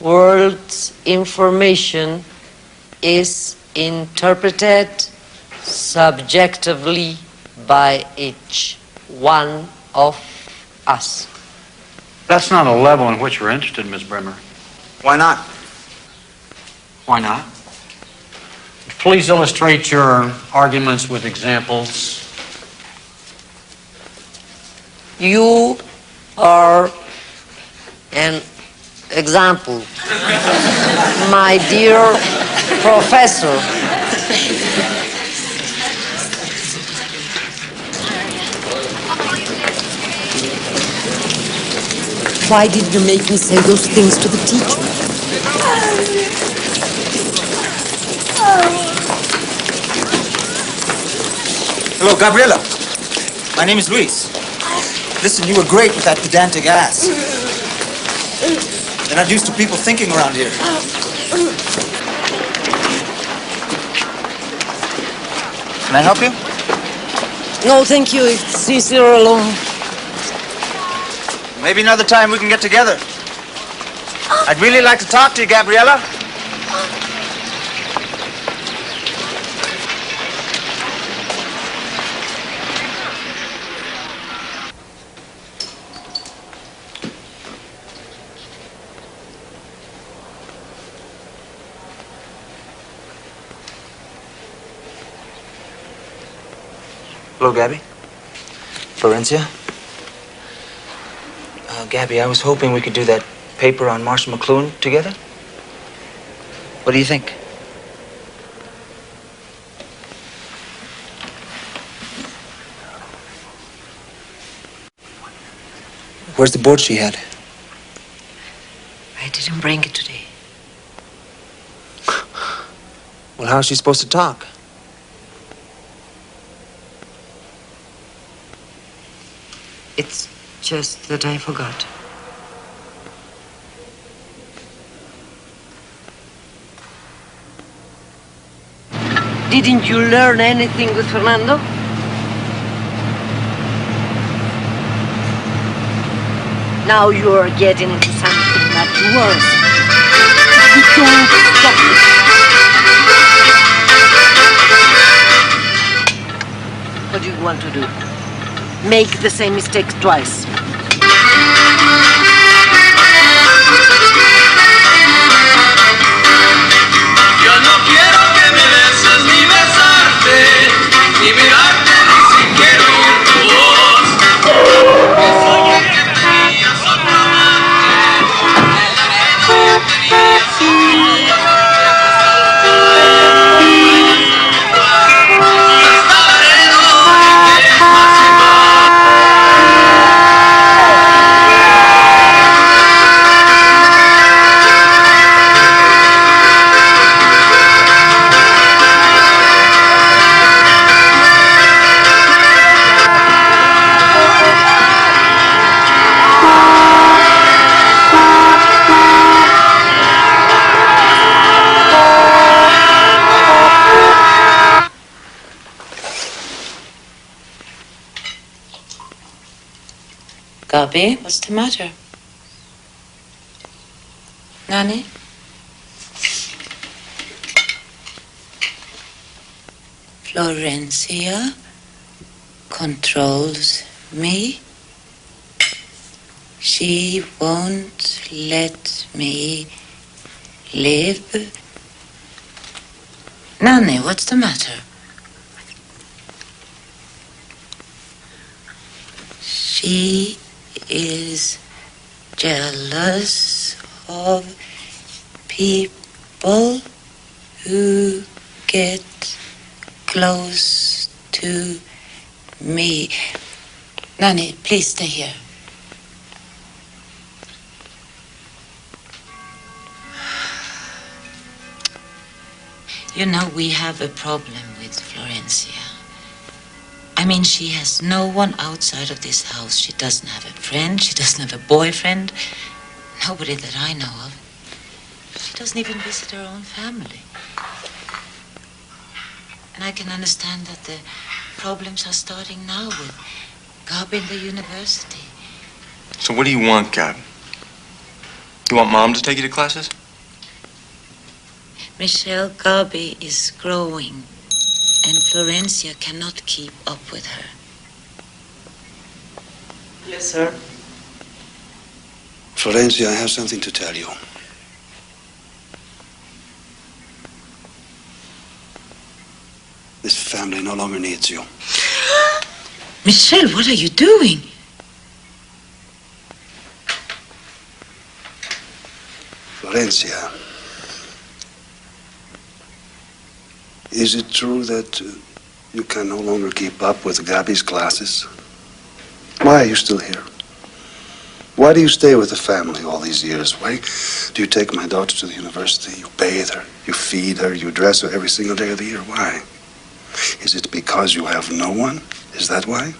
S1: world's information is interpreted subjectively by each one of us.
S4: That's not a level in which we're interested, Ms. Brimmer.
S8: Why not?
S4: Why not? Please illustrate your arguments with examples.
S1: You are an example, my dear professor. Why did you make me say those things to the teacher?
S8: Hello, Gabriela. My name is Luis. Listen, you were great with that pedantic ass. They're not used to people thinking around here. Can I help you?
S1: No, thank you. It's easier alone.
S8: Maybe another time we can get together. I'd really like to talk to you, Gabriela. Hello, Gabby. Florencia. Gabby, I was hoping we could do that paper on Marshall McLuhan together. What do you think? Where's the board she had?
S1: bring it today.
S7: Well, how's she supposed to talk?
S1: It's just that I forgot. Didn't you learn anything with Fernando? Now you're getting into something much worse. You don't stop it. What do you want to do? Make the same mistake twice.
S17: Yo no quiero que me beses ni besarte, ni mirarte ni siquiera oír tu voz. Que soñé que tenías otro amante, en la arena ya tenías otro voz. Hasta Laredo y Texas y más.
S3: Gaby, what's the matter? Nanny? Florencia controls me. She won't let me live. Nanny, what's the matter? She is jealous of people who get close to me. Nanny, please stay here. You know, we have a problem with Florencia. I mean, she has no one outside of this house. She doesn't have a friend. She doesn't have a boyfriend. Nobody that I know of. She doesn't even visit her own family. And I can understand that the problems are starting now with Gaby in the university.
S7: So what do you want, Gab? You want Mom to take you to classes?
S3: Michelle, Gaby is growing, and Florencia cannot keep up with her.
S9: Yes, sir.
S10: Florencia, I have something to tell you. This family no longer needs you.
S3: Michelle, what are you doing?
S10: Florencia, is it true that you can no longer keep up with Gaby's classes? Why are you still here? Why do you stay with the family all these years? Why do you take my daughter to the university? You bathe her, you feed her, you dress her every single day of the year. Why? Is it because you have no one? Is that why?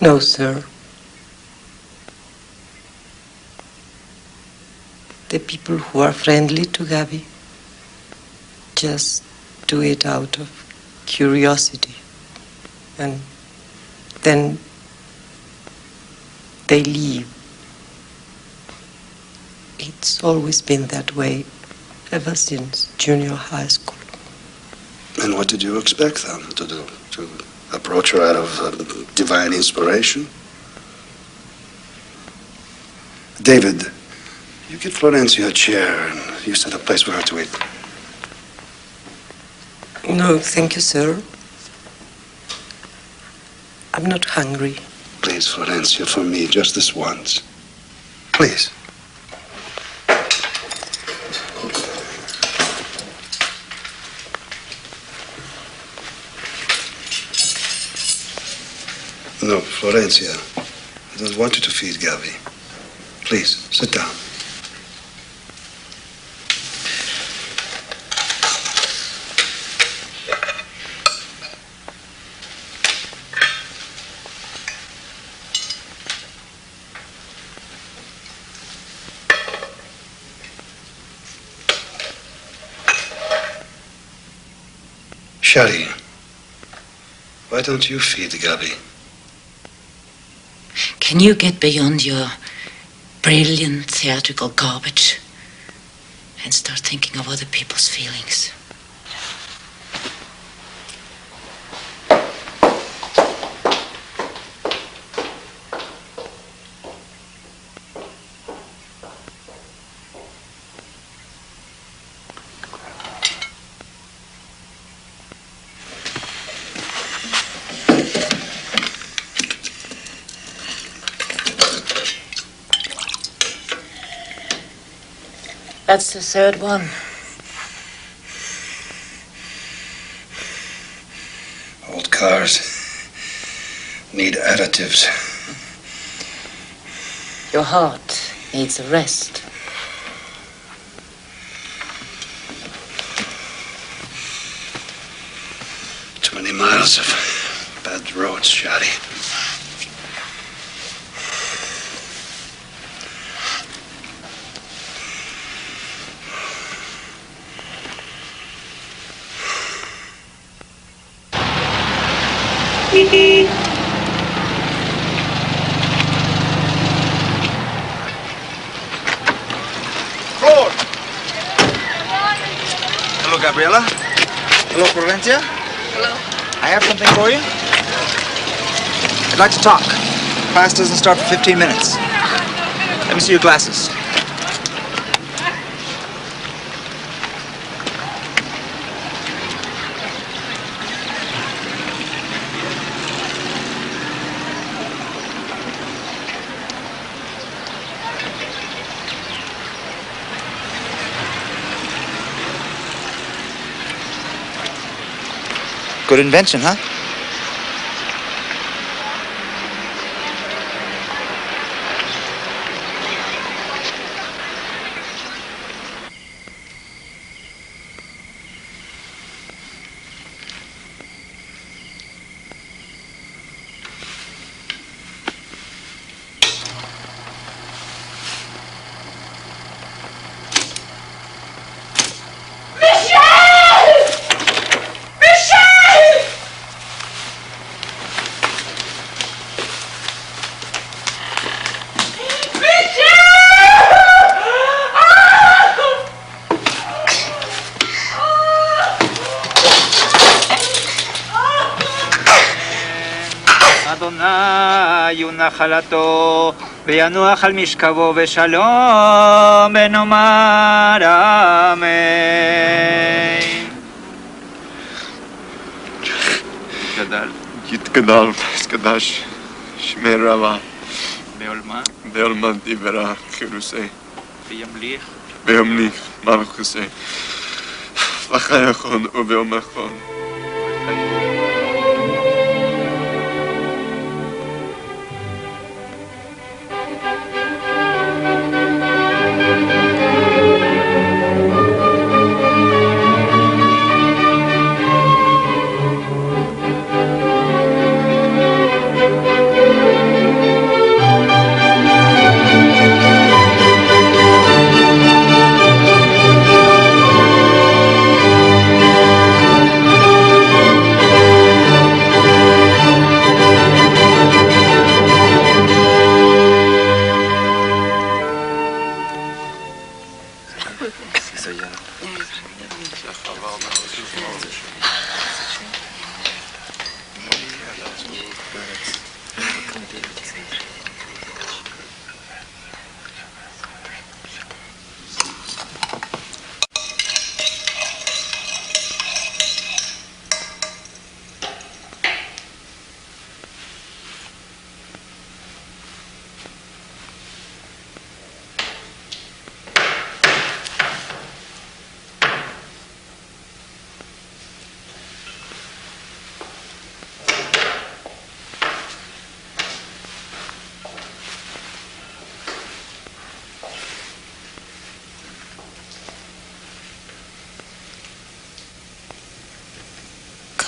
S1: No, sir. The people who are friendly to Gaby just do it out of curiosity. And then they leave. It's always been that way ever since junior high school.
S10: And what did you expect them to do? To approach her out of divine inspiration? David, you get Florencia a chair and you set a place for her to eat.
S1: No, thank you, sir. I'm not hungry.
S10: Please, Florencia, for me, just this once. Please. No, Florencia. don't want you to feed Gaby. Please, sit down. Shari, why don't you feed Gaby?
S11: Can you get beyond your brilliant theatrical garbage and start thinking of other people's feelings? That's the third one.
S10: Old cars need additives.
S11: Your heart needs a rest.
S10: Too many miles of bad roads, Shari.
S13: Claude! Hello, Gabriela. Hello, Florencia.
S5: Hello.
S13: I have something for you. I'd like to talk. Class doesn't start for 15 minutes. Let me see your glasses. Good invention, huh?
S20: אדוני ונחלתו וינוח על משכבו ושלום ונאמר אמן.
S7: יתגדל ויתקדש שמי רבה
S20: בעולמה
S7: דברה חירוסי
S20: וימליך
S7: מלכוסי לחייכון וביומכון.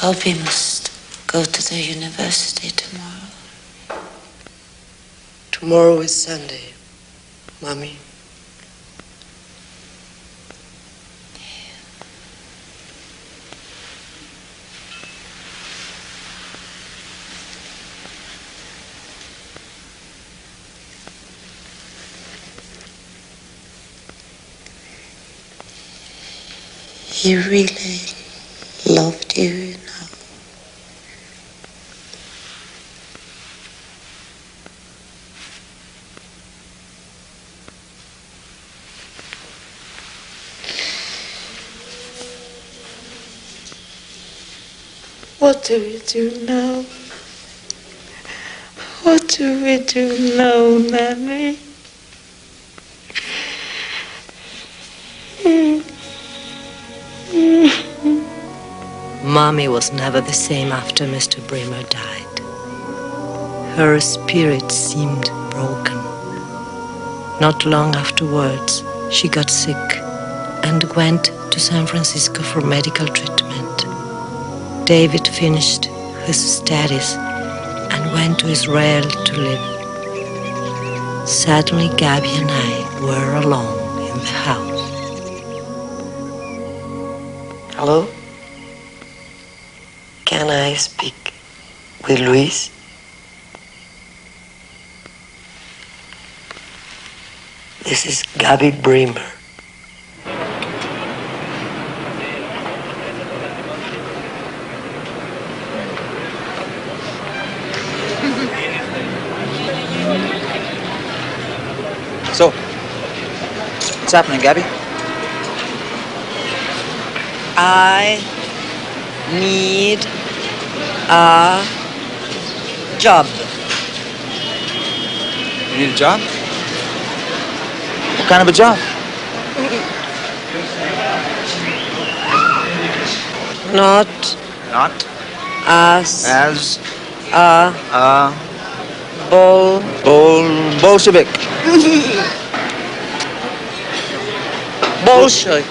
S11: Gaby must go to the university tomorrow.
S9: Tomorrow is Sunday, Mommy.
S11: He really loved you, you know.
S9: What do we do now? What do we do now, Nanny?
S1: Mommy was never the same after Mr. Bremer died. Her spirit seemed broken. Not long afterwards, she got sick and went to San Francisco for medical treatment. David finished his studies and went to Israel to live. Suddenly, Gaby and I were alone in the house.
S9: Hello? Can I speak with Luis? This is Gaby Bremer.
S13: So, what's happening, Gaby?
S9: I need a job.
S13: You need a job? What kind of a job?
S9: Not
S13: Not
S9: as
S13: as
S9: a
S13: Bolshevik.
S9: Bolshoi.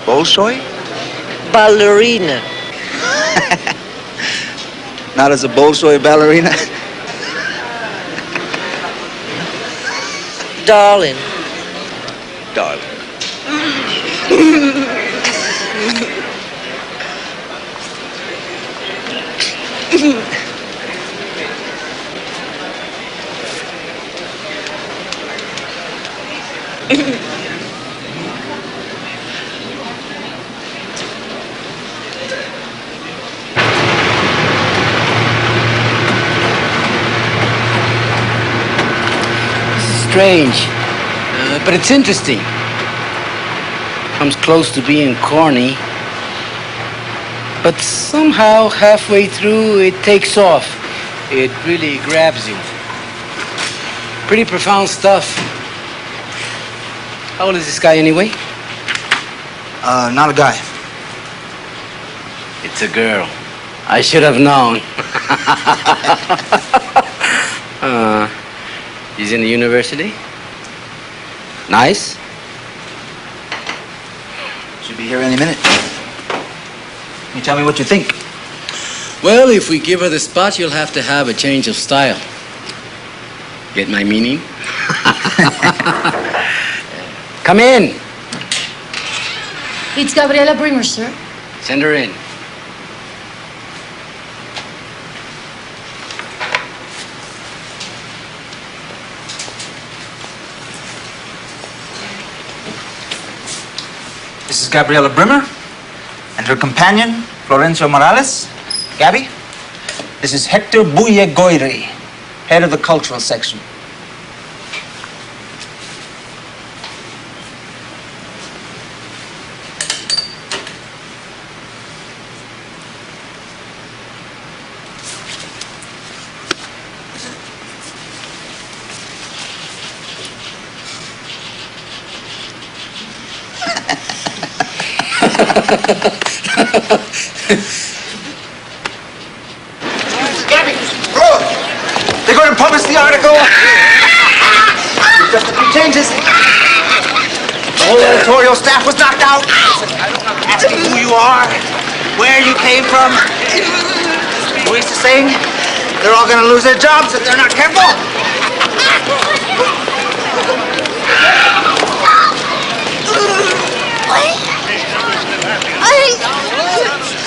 S13: Bolshoi?
S9: Ballerina.
S13: Not as a Bolshoi ballerina?
S9: Darling.
S13: Darling.
S2: Strange, but it's interesting. Comes close to being corny, but somehow halfway through it takes off. It really grabs you. Pretty profound stuff. How old is this guy anyway?
S13: Not a guy.
S2: It's a girl. I should have known. He's in the university? Nice?
S13: Should be here any minute. Can you tell me what you think?
S2: Well, if we give her the spot, you'll have to have a change of style. Get my meaning? Come in.
S5: It's Gabriela Bremer, sir.
S2: Send her in.
S13: This is Gabriela Bremer and her companion, Florencio Morales. Gaby, this is Hector Buyegoiri, head of the cultural section. Gaby, look! They're going to publish the article. Just a few changes. The whole editorial staff was knocked out. Asking who you are, where you came from. We used to sing, they're all gonna lose their jobs if they're not careful.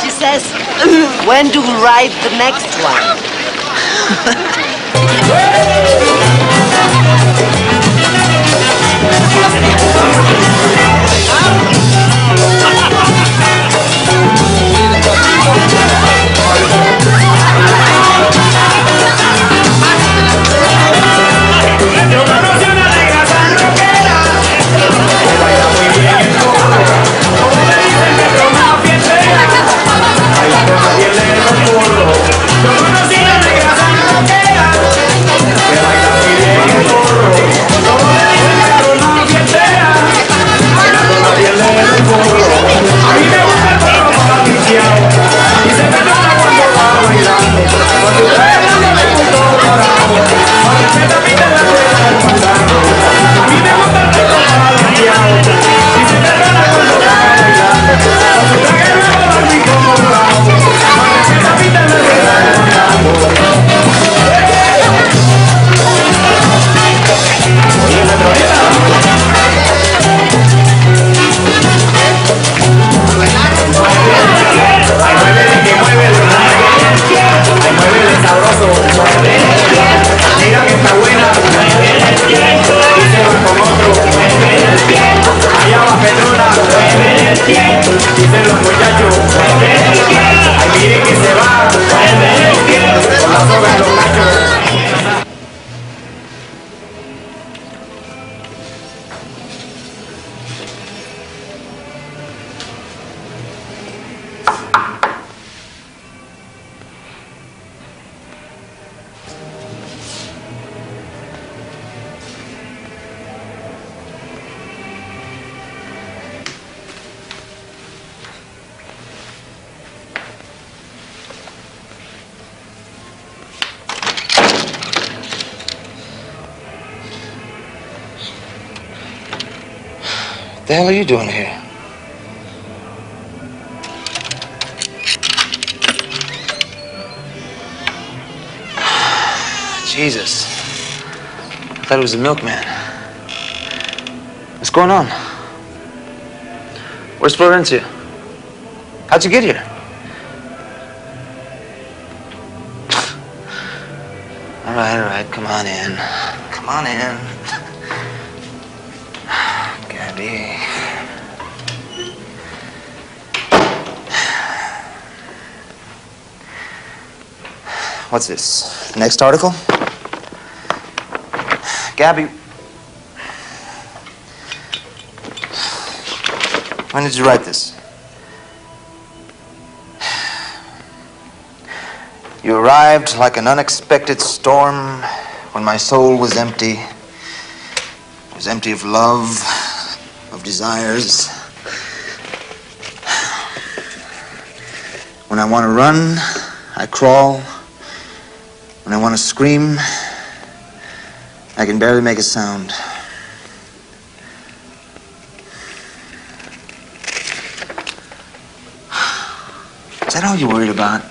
S1: She says, when do we write the next one?
S13: What the hell are you doing here? Jesus. I thought it was the milkman. What's going on? Where's Florencia? How'd you get here? All right, come on in. Come on in. Gaby. What's this? Next article? Gaby. When did you write this? You arrived like an unexpected storm when my soul was empty. It was empty of love, of desires. When I want to run, I crawl. When I want to scream, I can barely make a sound. Is that all you're worried about?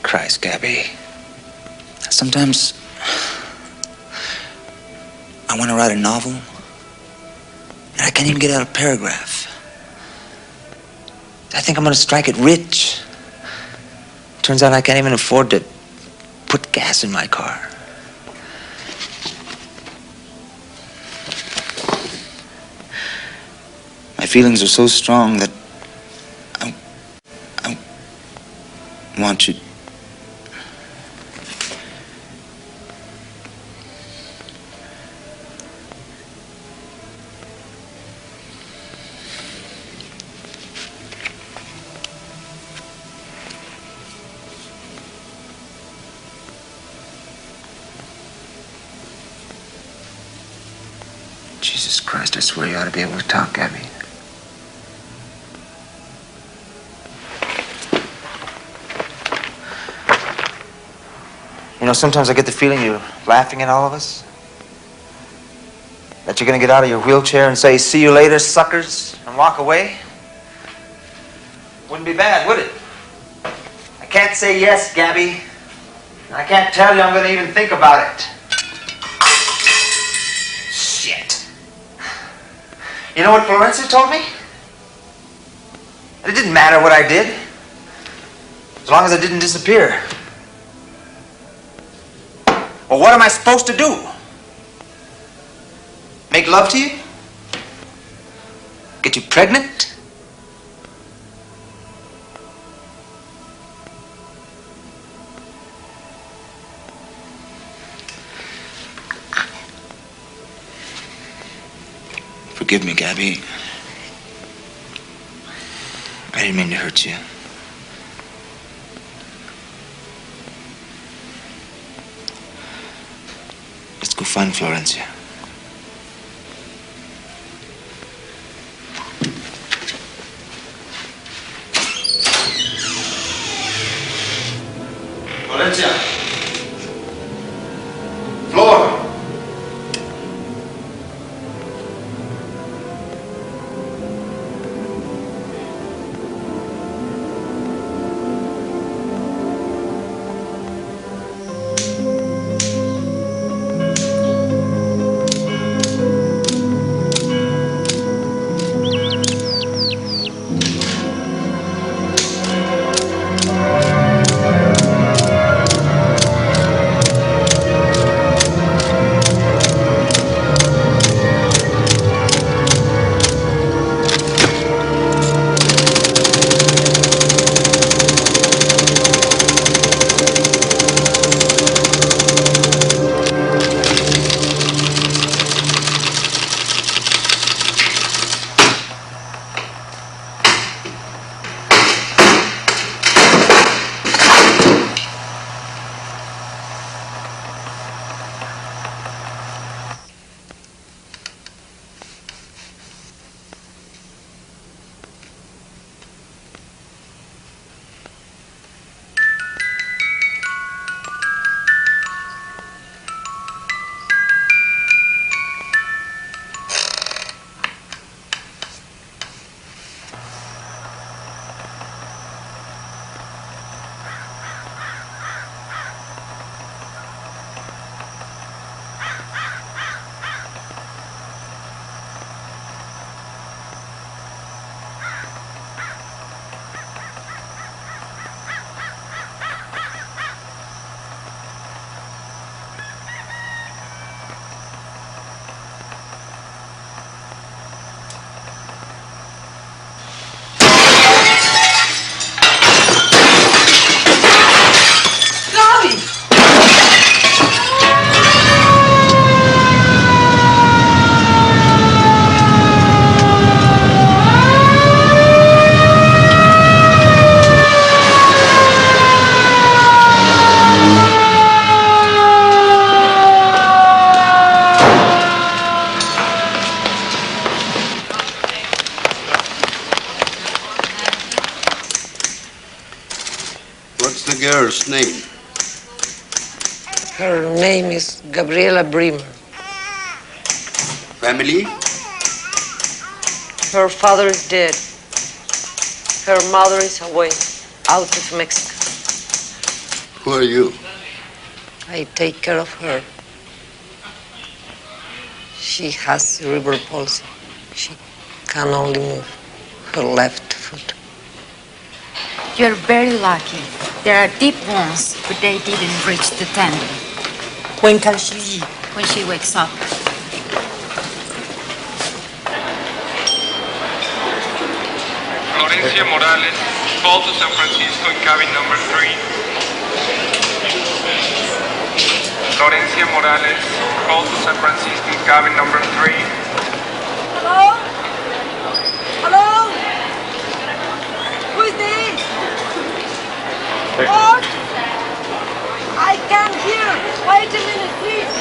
S13: Christ, Gaby. Sometimes I want to write a novel, and I can't even get out a paragraph. I think I'm going to strike it rich. Turns out I can't even afford to put gas in my car. My feelings are so strong that I want you. Jesus Christ, I swear you ought to be able to talk, Gaby. You know, sometimes I get the feeling you're laughing at all of us. That you're gonna get out of your wheelchair and say, "See you later, suckers. I'm and walk away? Wouldn't be bad, would it? I can't say yes, Gaby. I can't tell you I'm going to even think about it. Shit. You know what Florencia told me? That it didn't matter what I did, as long as I didn't disappear. Well, what am I supposed to do? Make love to you? Get you pregnant? Forgive me, Gaby. I didn't mean to hurt you. Let's go find Florencia. Florencia. Flor.
S10: What's the girl's name?
S1: Her name is Gabriela Bremer.
S10: Family?
S1: Her father is dead. Her mother is away, out of Mexico.
S10: Who are you?
S1: I take care of her. She has cerebral palsy. She can only move her left foot.
S11: You're very lucky. There are deep wounds, but they didn't reach the tendon.
S9: When can she leave?
S11: When she wakes up.
S5: Florencia Morales, call to San Francisco in cabin number 3. Florencia Morales, call to San Francisco in cabin number 3.
S9: Hello? Hello? Who is this? What? I can't hear. Wait a minute, please.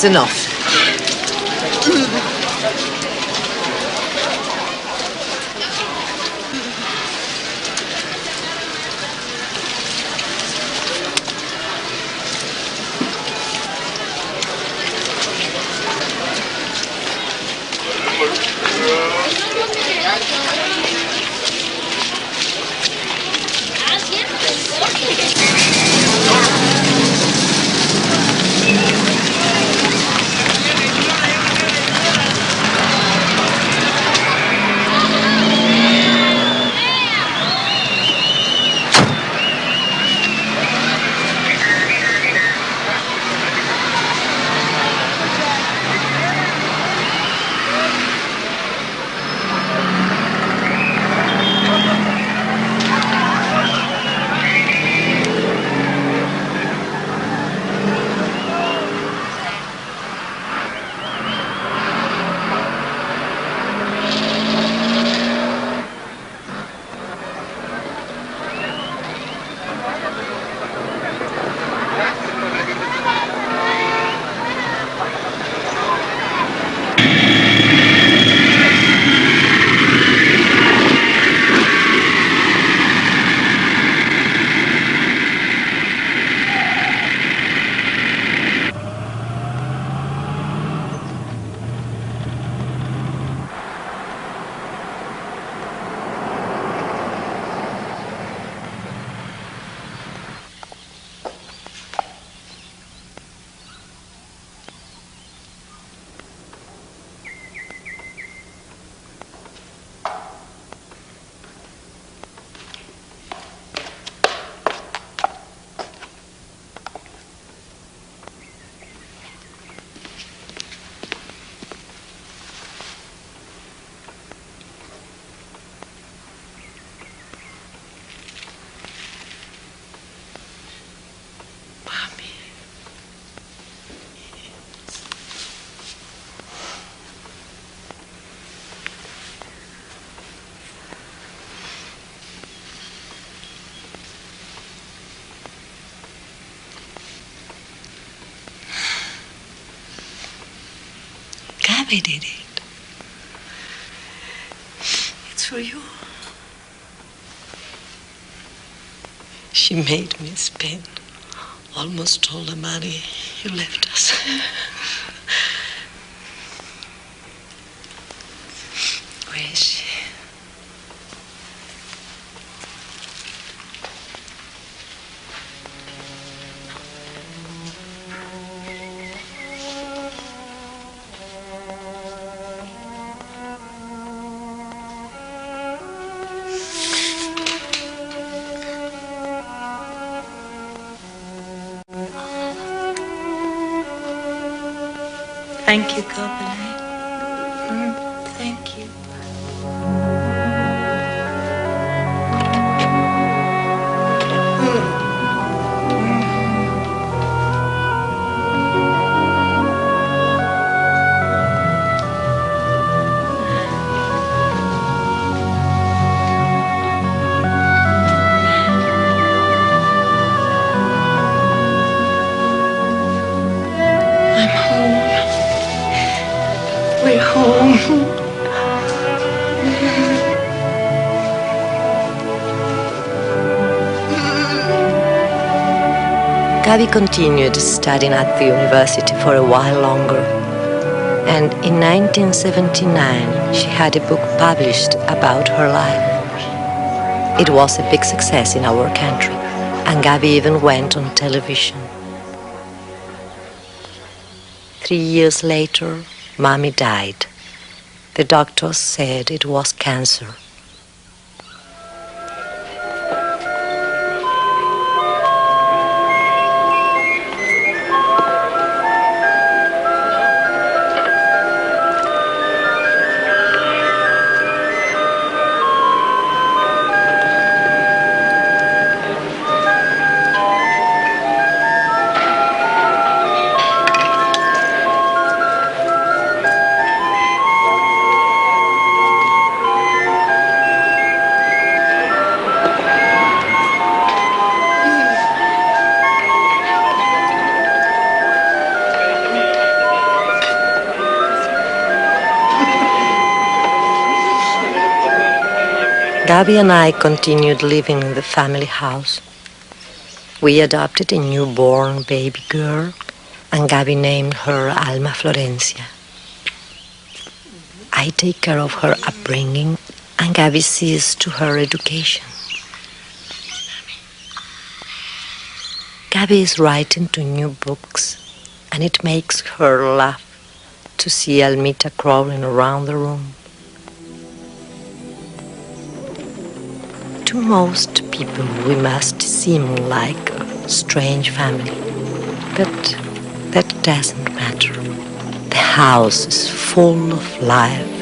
S1: That's enough. Gaby did it. It's for you. She made me spend almost all the money you left us. Where is she?
S3: Thank you, Gaby. Thank you. I'm home. We're home.
S1: Gaby continued studying at the university for a while longer. And in 1979, she had a book published about her life. It was a big success in our country, and Gaby even went on television. 3 years later, Mommy died. The doctors said it was cancer. Gaby and I continued living in the family house. We adopted a newborn baby girl, and Gaby named her Alma Florencia. I take care of her upbringing, and Gaby sees to her education. Gaby is writing 2 new books, and it makes her laugh to see Almita crawling around the room. To most people, we must seem like a strange family, but that doesn't matter. The house is full of life